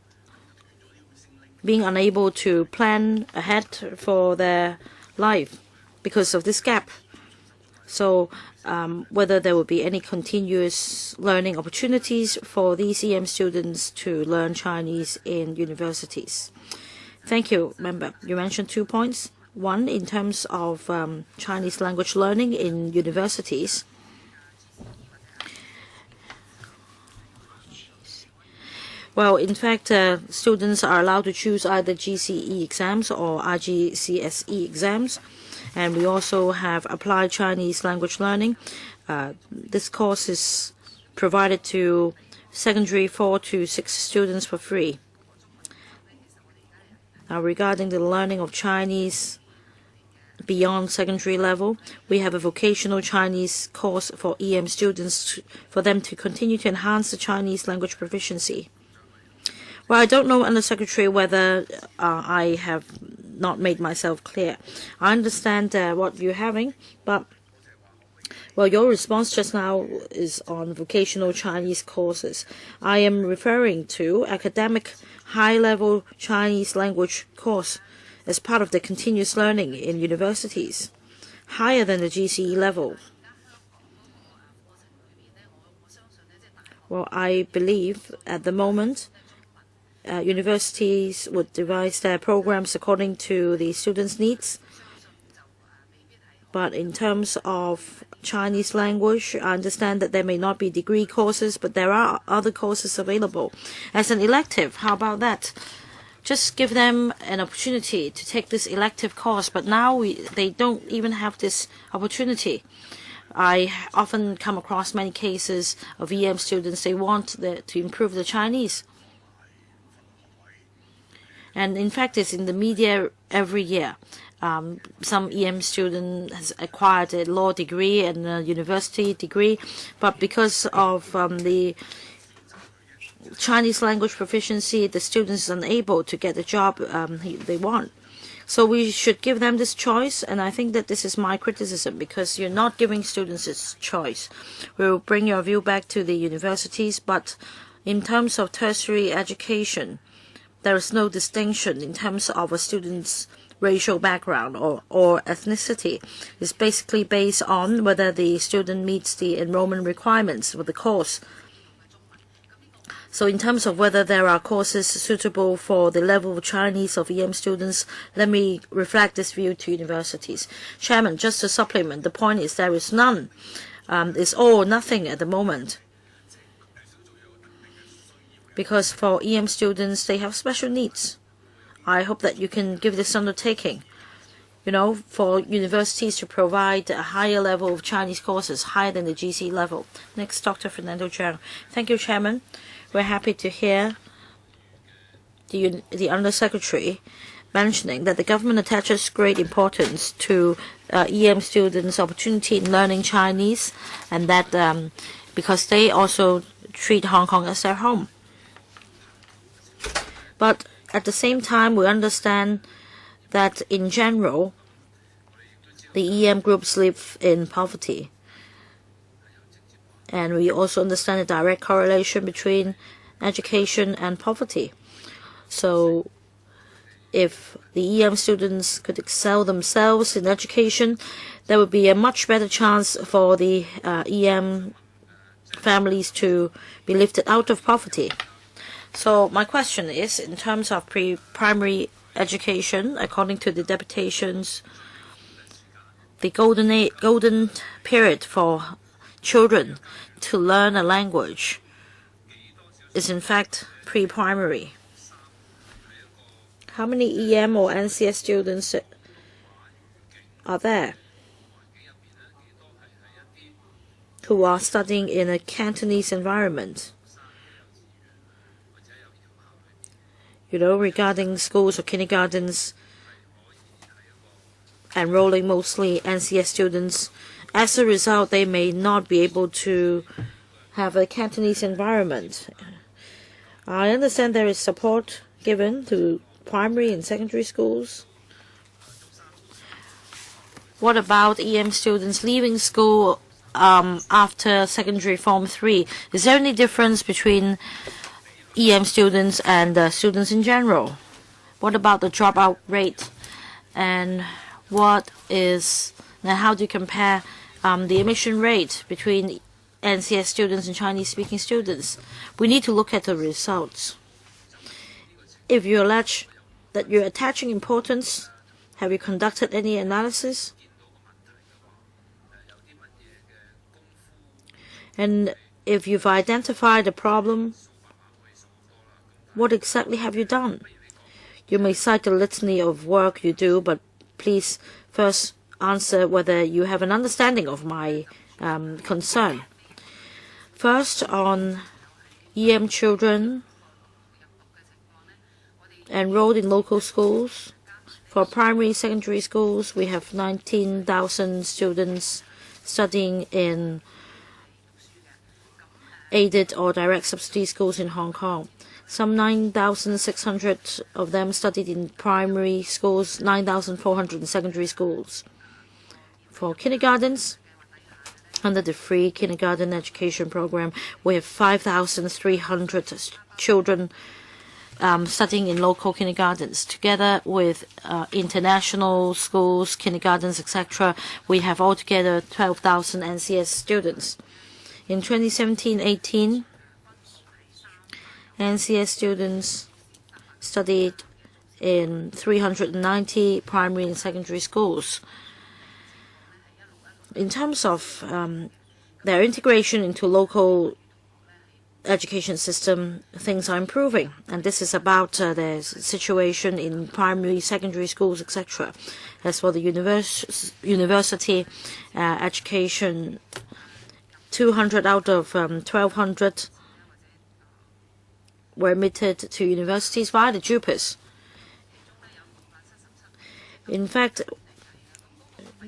being unable to plan ahead for their life because of this gap. So whether there will be any continuous learning opportunities for these EM students to learn Chinese in universities. Thank you, Member. You mentioned 2 points. One, in terms of Chinese language learning in universities. Well, in fact, students are allowed to choose either GCE exams or IGCSE exams. And we also have applied Chinese language learning. This course is provided to secondary 4 to 6 students for free. Now, regarding the learning of Chinese beyond secondary level, we have a vocational Chinese course for EM students for them to continue to enhance the Chinese language proficiency. Well, I don't know, Undersecretary, whether I have not made myself clear. I understand what you're having, but well, your response just now is on vocational Chinese courses. I am referring to academic high-level Chinese language course as part of the continuous learning in universities, higher than the GCE level. Well, I believe at the moment universities would devise their programs according to the students' needs. But in terms of Chinese language, I understand that there may not be degree courses, but there are other courses available. As an elective, how about that? Just give them an opportunity to take this elective course, but now they don't even have this opportunity. I often come across many cases of EM students, they want to improve the Chinese. And in fact, it's in the media every year. Some EM student has acquired a law degree and a university degree, but because of the Chinese language proficiency, the student is unable to get the job they want. So we should give them this choice, and I think that this is my criticism, because you're not giving students this choice. We'll bring your view back to the universities, but in terms of tertiary education, there is no distinction in terms of a student's racial background or ethnicity. It's basically based on whether the student meets the enrollment requirements for the course. So in terms of whether there are courses suitable for the level of Chinese of EM students, let me reflect this view to universities. Chairman, just to supplement, the point is there is none. It's all or nothing at the moment. Because for EM students, they have special needs. I hope that you can give this undertaking, for universities to provide a higher level of Chinese courses, higher than the GC level. Next, Dr. Fernando Zhang. Thank you, Chairman. We're happy to hear the Undersecretary mentioning that the government attaches great importance to EM students' opportunity in learning Chinese, and that because they also treat Hong Kong as their home. But at the same time, we understand that in general, the EM groups live in poverty. And we also understand a direct correlation between education and poverty. So if the EM students could excel themselves in education, there would be a much better chance for the EM families to be lifted out of poverty. So my question is, in terms of pre-primary education, according to the deputations, the golden period for children to learn a language is in fact pre-primary. How many EM or NCS students are there who are studying in a Cantonese environment? regarding schools or kindergartens enrolling mostly NCS students. As a result, they may not be able to have a Cantonese environment. I understand there is support given to primary and secondary schools. What about EM students leaving school after secondary Form 3? Is there any difference between EM students and students in general? What about the dropout rate? And how do you compare the admission rate between NCS students and Chinese-speaking students? We need to look at the results. If you allege that you're attaching importance, have you conducted any analysis? And if you've identified a problem, what exactly have you done? You may cite a litany of work you do, but please first answer whether you have an understanding of my concern. First, on EM children enrolled in local schools. For primary, secondary schools, we have 19,000 students studying in aided or direct subsidy schools in Hong Kong. Some 9,600 of them studied in primary schools, 9,400 in secondary schools. For kindergartens, under the free kindergarten education program, we have 5,300 children studying in local kindergartens. Together with international schools, kindergartens, etc., we have altogether 12,000 NCS students. In 2017-18, NCS students studied in 390 primary and secondary schools. In terms of their integration into local education system, things are improving, and this is about their situation in primary, secondary schools, etc. As for the university education, 200 out of 1,200 were admitted to universities via the JUPAS. In fact,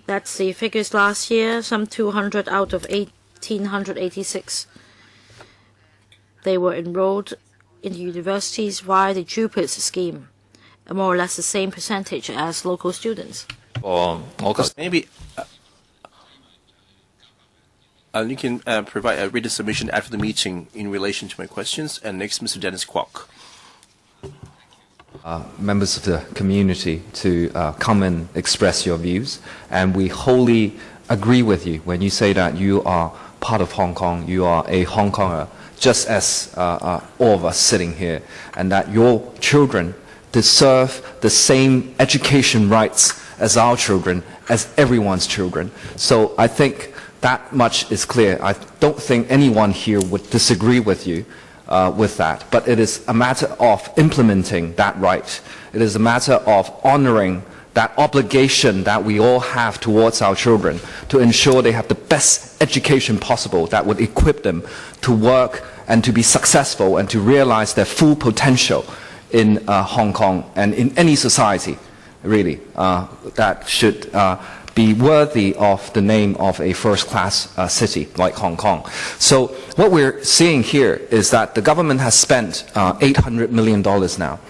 that's the figures last year, some 200 out of 1,886. They were enrolled in universities via the JUPAS scheme, more or less the same percentage as local students. Maybe you can provide a written submission after the meeting in relation to my questions. And next, Mr. Dennis Kwok. Members of the community to come and express your views. And we wholly agree with you when you say that you are part of Hong Kong, you are a Hong Konger, just as all of us sitting here, and that your children deserve the same education rights as our children, as everyone's children. So I think that much is clear. I don't think anyone here would disagree with you with that, but it is a matter of implementing that right. It is a matter of honoring that obligation that we all have towards our children to ensure they have the best education possible that would equip them to work and to be successful and to realize their full potential in Hong Kong and in any society, really, that should be worthy of the name of a first-class city like Hong Kong. So what we're seeing here is that the government has spent $800 million now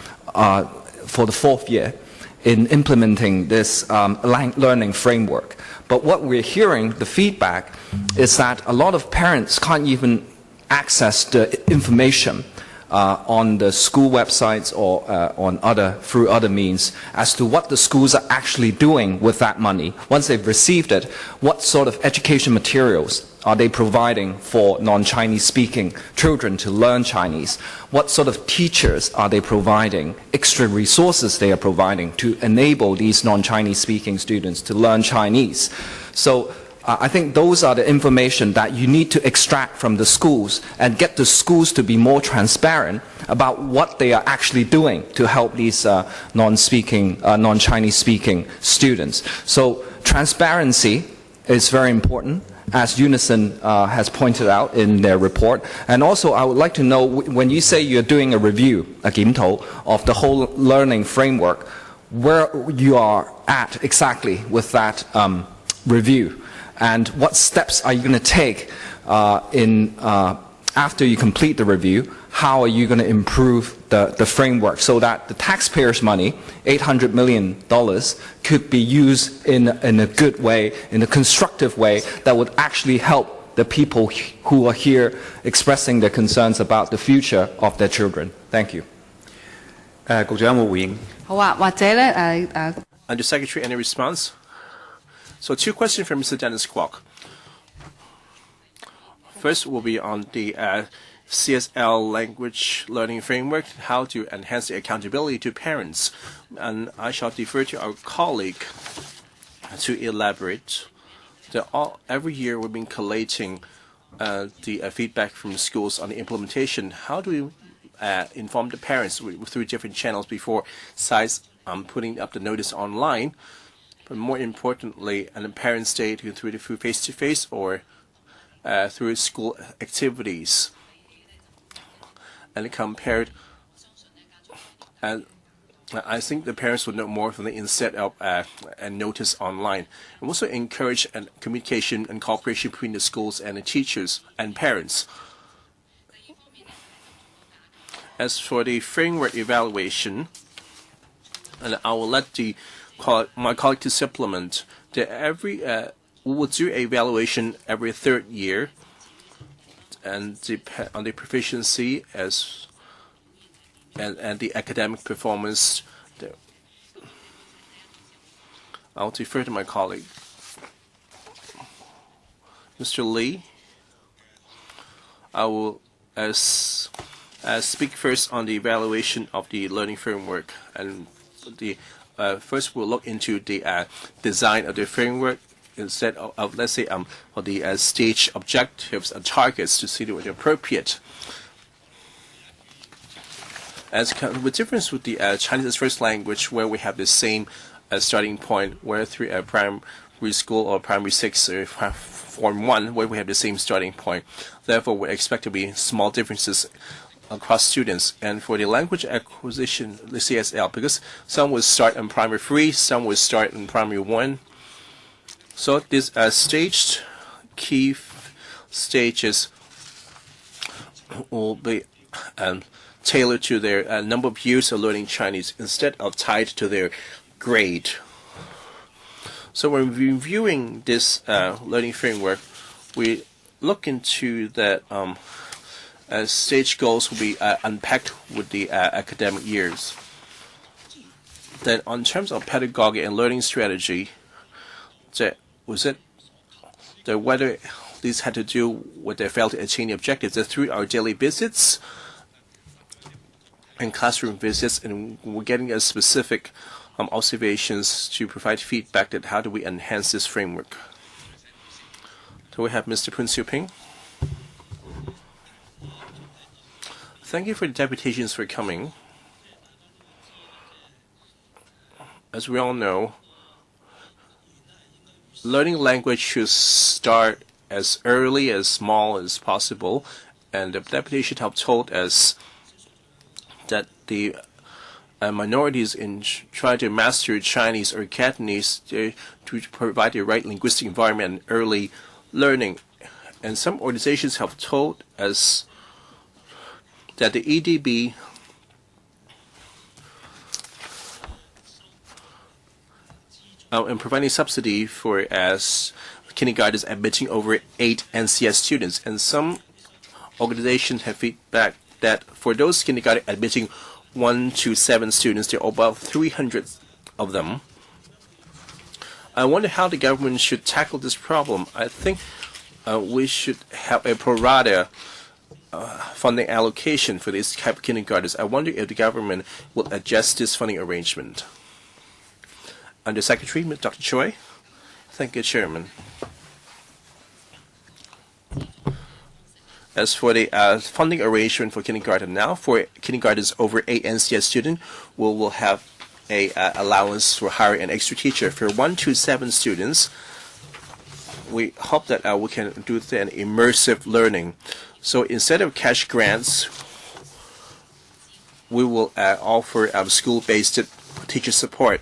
for the fourth year in implementing this learning framework. But what we're hearing, the feedback, is that a lot of parents can't even access the information on the school websites or through other means as to what the schools are actually doing with that money. Once they've received it, what sort of education materials are they providing for non-Chinese speaking children to learn Chinese? What sort of teachers are they providing? Extra resources they are providing to enable these non-Chinese speaking students to learn Chinese? So I think those are the information that you need to extract from the schools and get the schools to be more transparent about what they are actually doing to help these non-Chinese speaking students. So transparency is very important, as Unison has pointed out in their report. And also, I would like to know, when you say you're doing a review, a 檢討, of the whole learning framework, where you are at exactly with that review, and what steps are you going to take after you complete the review? How are you going to improve the framework so that the taxpayers' money, $800 million, could be used in a good way, in a constructive way that would actually help the people who are here expressing their concerns about the future of their children? Thank you. 局長有冇回應？好啊，或者咧Under Secretary, any response? So 2 questions from Mr. Dennis Kwok. First will be on the CSL language learning framework, how to enhance the accountability to parents. And I shall defer to our colleague to elaborate. Every year we've been collating the feedback from schools on the implementation. How do we inform the parents through different channels besides putting up the notice online? But more importantly, and the parents stay through face-to-face or through school activities, and compared. And I think the parents would know more from the instead of a notice online. And also encourage communication and cooperation between the schools and the teachers and parents. As for the framework evaluation, and I will let my colleague to supplement that we will do an evaluation every 3rd year, and on the proficiency and the academic performance. I'll defer to my colleague, Mr. Lee. I will speak first on the evaluation of the learning framework, and first we'll look into the design of the framework instead of let's say for the stage objectives and targets to see what are appropriate. As with difference with the Chinese as first language, where we have the same starting point, where through primary school or primary 6 or form 1, where we have the same starting point. Therefore, we expect to be small differences across students. And for the language acquisition, the CSL, because some will start in primary 3, some will start in primary 1. So these staged key stages will be tailored to their number of years of learning Chinese instead of tied to their grade. So when reviewing this learning framework, we look into that stage goals will be unpacked with the academic years. Then on terms of pedagogy and learning strategy, whether these had to do with their failed to attain the objectives, that through our daily visits and classroom visits, and we're getting a specific observations to provide feedback that how do we enhance this framework. So we have Mr. Poon Siu Ping. Thank you for the deputations for coming. As we all know, learning language should start as early, as small as possible, and the deputation have told us that the minorities in trying to master Chinese or Cantonese to provide the right linguistic environment and early learning. And some organizations have told us that the EDB in providing subsidy for kindergartens admitting over 8 NCS students, and some organizations have feedback that for those kindergarten admitting 1 to 7 students, there are about 300 of them. I wonder how the government should tackle this problem. I think we should have a pro rata funding allocation for these type of kindergartens. I wonder if the government will adjust this funding arrangement. Under Secretary, Dr. Choi. Thank you, Chairman. As for the funding arrangement for kindergarten now, for kindergartens over 8 NCS students, we will have a allowance for hiring an extra teacher. For 1 to 7 students, we hope that we can do an immersive learning. So instead of cash grants, we will offer school-based teacher support.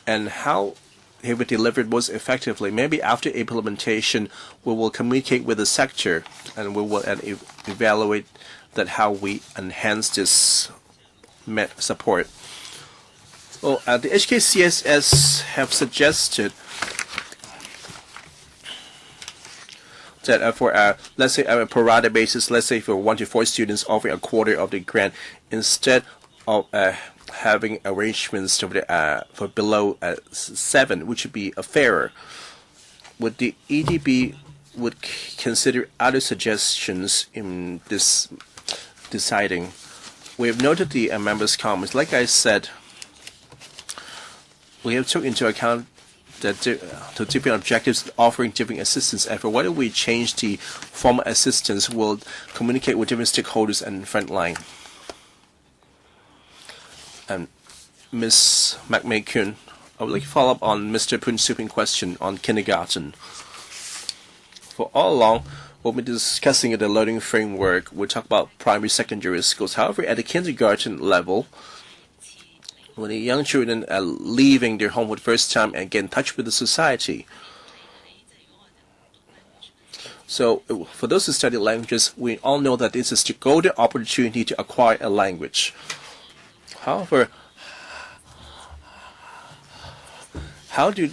And how it will be delivered most effectively, maybe after implementation, we will communicate with the sector and we will evaluate that how we enhance this support. Well, the HKCSS have suggested that for let's say a pro rata basis, let's say for 1 to 4 students, offering a quarter of the grant instead of having arrangements for below 7, which would be fairer. Would the EDB would consider other suggestions in this deciding? We have noted the members' comments. Like I said, we have took into account that the different objectives offering different assistance, and for whether we change the formal assistance, will communicate with different stakeholders and frontline. And Ms. McMahon, I would like to follow up on Mr. Poon Supin's question on kindergarten. For all along, we'll be discussing the learning framework. We'll talk about primary, secondary schools. However, at the kindergarten level, when the young children are leaving their home for the first time and get in touch with the society. So for those who study languages, we all know that this is the golden opportunity to acquire a language. However, how to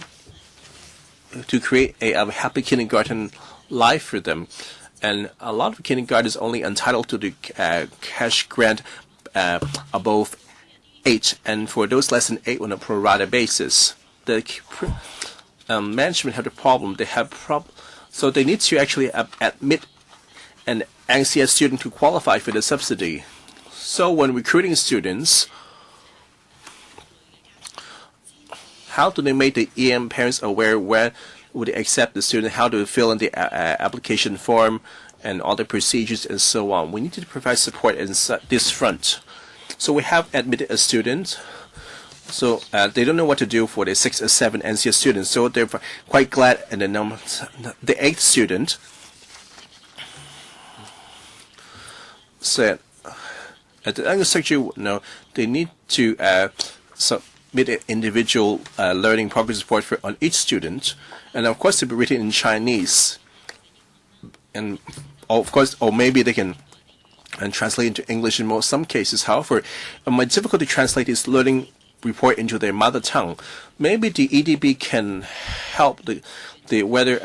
create a happy kindergarten life for them? And a lot of kindergartens only entitled to the cash grant above 8, and for those less than 8 on a pro rata basis. The management have the problem. They have so they need to actually admit an NCS student to qualify for the subsidy. So when recruiting students, how do they make the EM parents aware when would they accept the student, how to fill in the application form and all the procedures and so on? We need to provide support in this front. So we have admitted a student, so they don't know what to do for the 6 or 7 NCS students, so they're quite glad in the 8th student said at the language sector, they need to submit an individual learning progress report on each student, and of course to be written in Chinese, and of course, or maybe they can translate into English in some cases. However, my difficulty to translate this learning report into their mother tongue. Maybe the EDB can help the whether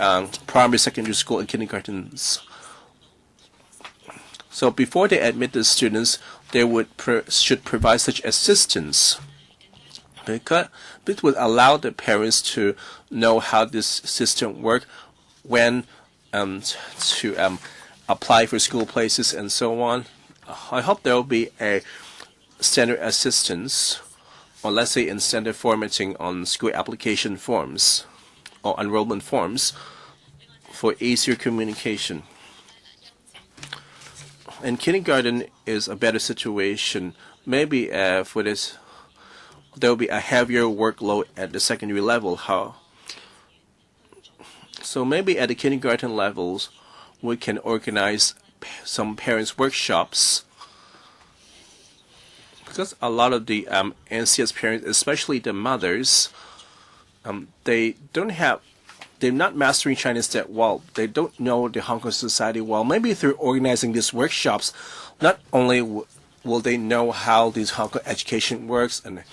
primary, secondary school, and kindergartens. So before they admit the students, they should provide such assistance, because it would allow the parents to know how this system works, when to apply for school places and so on. I hope there will be a standard assistance, or let's say in standard formatting on school application forms or enrollment forms for easier communication. And kindergarten is a better situation. Maybe for this, there will be a heavier workload at the secondary level. So maybe at the kindergarten levels, we can organize some parents' workshops, because a lot of the NCS parents, especially the mothers, they're not mastering Chinese that well. They don't know the Hong Kong society well. Maybe through organizing these workshops, not only will they know how this Hong Kong education works and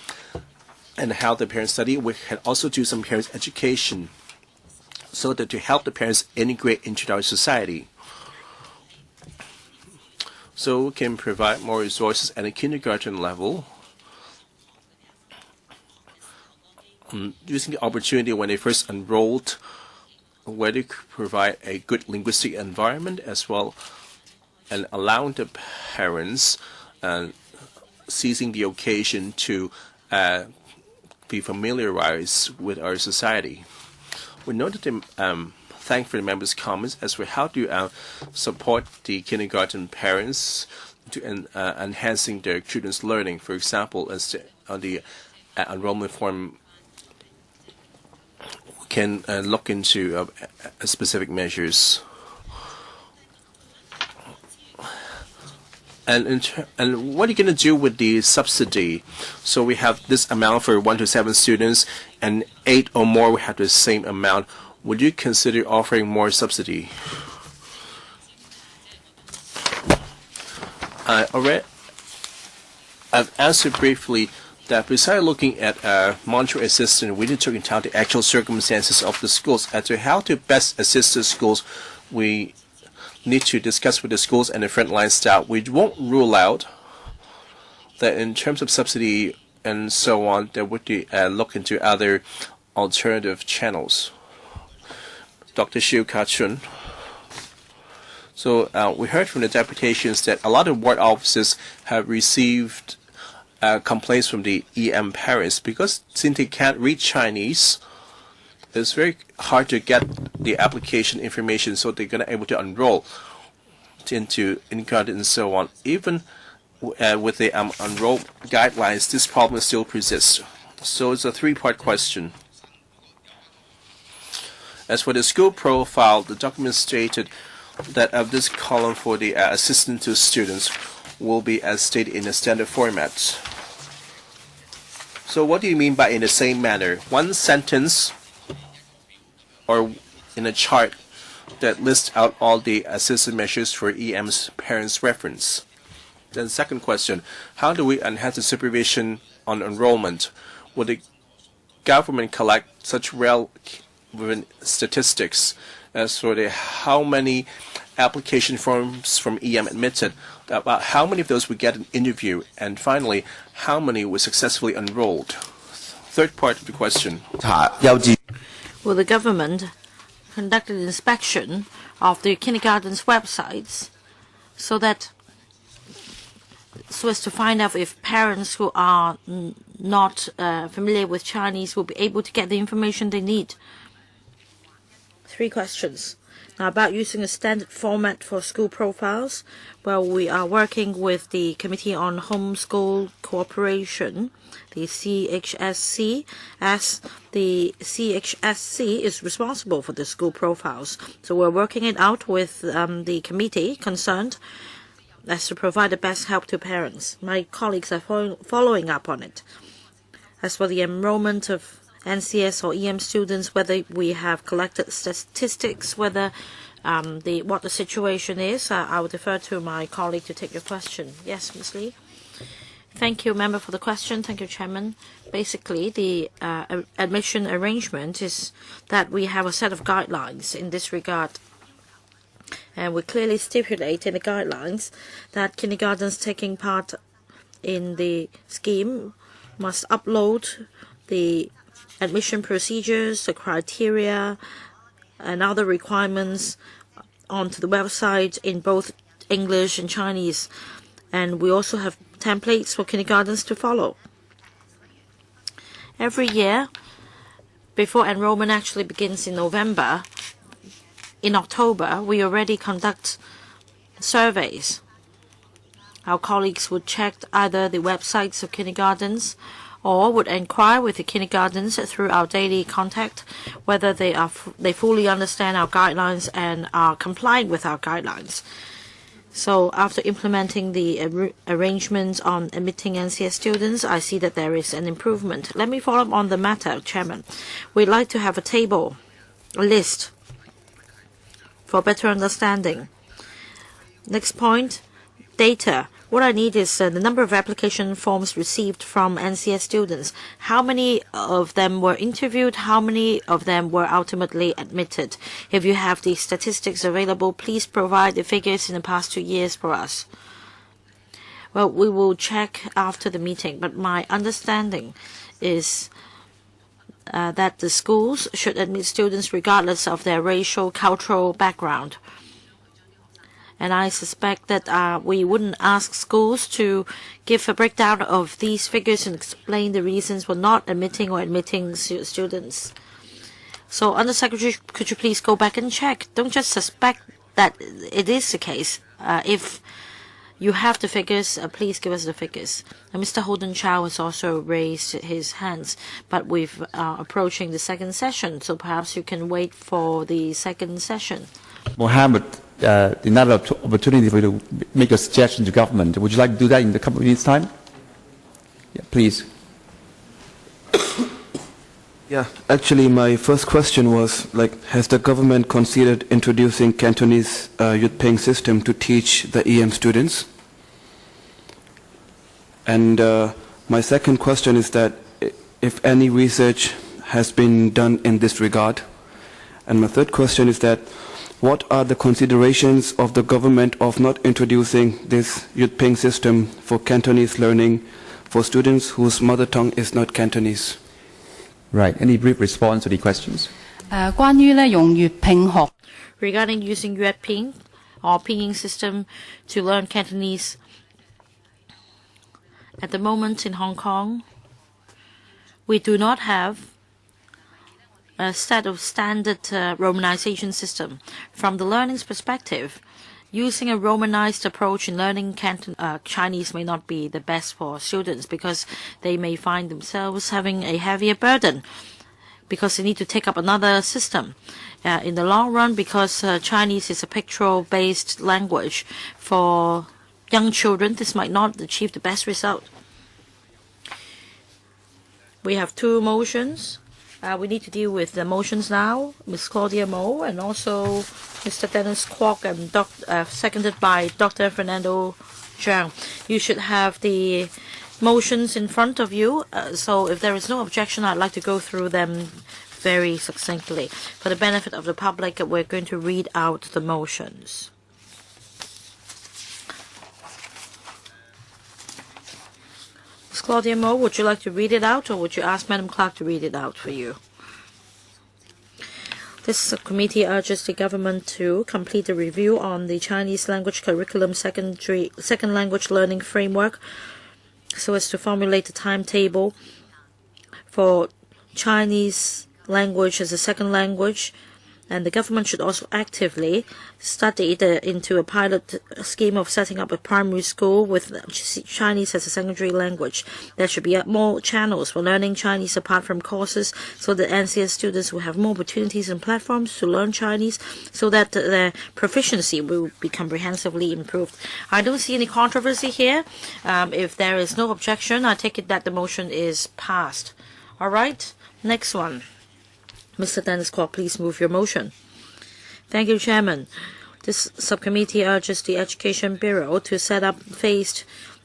how the parents study, we can also do some parents' education, so that to help the parents integrate into our society. So we can provide more resources at the kindergarten level, using the opportunity when they first enrolled, where they provide a good linguistic environment as well, and allowing the parents seizing the occasion to be familiarized with our society. We noted thank for the members' comments as for how to support the kindergarten parents to enhancing their children's learning. For example, as on the enrollment form, can look into specific measures. And what are you going to do with the subsidy? So we have this amount for 1 to 7 students, and 8 or more we have the same amount. Would you consider offering more subsidy? I've answered briefly that besides looking at monetary assistance, we need to take into account the actual circumstances of the schools. As to how to best assist the schools, we need to discuss with the schools and the frontline staff. We won't rule out that in terms of subsidy and so on, there would be look into other alternative channels. Dr. Xiu Ka-chun. So we heard from the deputations that a lot of ward offices have received complaints from the EM parents because since they can't read Chinese, it's very hard to get the application information, so they're going to able to enroll into kindergarten and so on. Even with the enroll guidelines, this problem still persists. So it's a three-part question. As for the school profile, the document stated that of this column for the assistant to students will be as stated in the standard format. So what do you mean by in the same manner? One sentence or in a chart that lists out all the assistance measures for EM's parents' reference. Then second question, how do we enhance the supervision on enrollment? Will the government collect such relevant statistics as for the how many application forms from EM admitted, about how many of those would get an interview, and finally, how many were successfully enrolled? Third part of the question. Will the government conduct an inspection of the kindergarten's websites so as to find out if parents who are not familiar with Chinese will be able to get the information they need? 3 questions. Now, about using a standard format for school profiles, well, we are working with the Committee on Homeschool Cooperation, the CHSC, as the CHSC is responsible for the school profiles. So we're working it out with the committee concerned as to provide the best help to parents. My colleagues are following up on it. As for the enrollment of NCS or EM students, whether we have collected statistics, whether what the situation is, I will defer to my colleague to take your question. Yes, Ms. Lee. Thank you, member, for the question. Thank you, Chairman. Basically, the admission arrangement is that we have a set of guidelines in this regard. And we clearly stipulate in the guidelines that kindergartens taking part in the scheme must upload the admission procedures, the criteria, and other requirements onto the website in both English and Chinese. And we also have templates for kindergartens to follow. Every year, before enrollment actually begins in November, in October, we already conduct surveys. Our colleagues would check either the websites of kindergartens or would inquire with the kindergartens through our daily contact whether they fully understand our guidelines and are compliant with our guidelines. So after implementing the arrangements on admitting NCS students, I see that there is an improvement. Let me follow up on the matter, Chairman. We'd like to have a table, a list for better understanding. Next point, data. What I need is the number of application forms received from NCS students. How many of them were interviewed? How many of them were ultimately admitted? If you have the statistics available, please provide the figures in the past 2 years for us. Well, we will check after the meeting, but my understanding is that the schools should admit students regardless of their racial, cultural background. And I suspect that we wouldn't ask schools to give a breakdown of these figures and explain the reasons for not admitting or admitting students. So, Undersecretary, could you please go back and check? Don't just suspect that it is the case. If You have the figures. Please give us the figures. Mr. Holden Chow has also raised his hands, but we're approaching the second session, so perhaps you can wait for the second session. Mohammed, another opportunity for you to make a suggestion to government. Would you like to do that in a couple of minutes' time? Yeah, please. Yeah, actually, my first question was, has the government considered introducing Cantonese youth paying system to teach the EM students? And my second question is that if any research has been done in this regard. And my third question is that what are the considerations of the government of not introducing this youth paying system for Cantonese learning for students whose mother tongue is not Cantonese? Right. Any brief response to the questions? 關於咧用粵拼學 Regarding using Yue Ping or Pinyin system to learn Cantonese, at the moment in Hong Kong, we do not have a set of standard romanization system. From the learning's perspective, using a romanized approach in learning Chinese may not be the best for students because they may find themselves having a heavier burden because they need to take up another system. In the long run, because Chinese is a pictorial-based language, for young children, this might not achieve the best result. We have two motions. We need to deal with the motions now. Ms. Claudia Mo and also Mr. Dennis Kwok, and seconded by Dr. Fernando Zhang. You should have the motions in front of you, so if there is no objection, I'd like to go through them very succinctly. For the benefit of the public, we're going to read out the motions. Ms. Claudia Mo, would you like to read it out, or would you ask Madam Clerk to read it out for you? This subcommittee urges the government to complete a review on the Chinese language curriculum second language learning framework so as to formulate a timetable for Chinese language as a second language. And the government should also actively study into a pilot scheme of setting up a primary school with Chinese as a secondary language. There should be more channels for learning Chinese apart from courses so that NCS students will have more opportunities and platforms to learn Chinese so that their proficiency will be comprehensively improved. I don't see any controversy here. If there is no objection, I take it that the motion is passed. All right, next one. Mr. Dennis Kwok, please move your motion. Thank you, Chairman. This subcommittee urges the Education Bureau to set up phased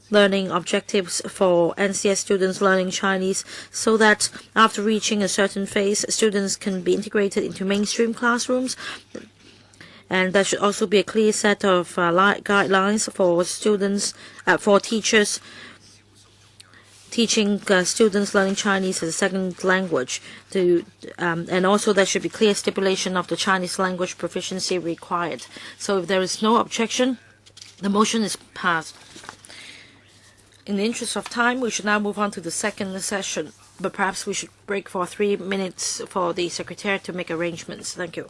learning objectives for NCS students learning Chinese so that after reaching a certain phase, students can be integrated into mainstream classrooms. And there should also be a clear set of guidelines for students, for teachers teaching students learning Chinese as a second language, and also there should be clear stipulation of the Chinese language proficiency required. So if there is no objection, the motion is passed. In the interest of time, we should now move on to the second session, but perhaps we should break for 3 minutes for the Secretariat to make arrangements. Thank you.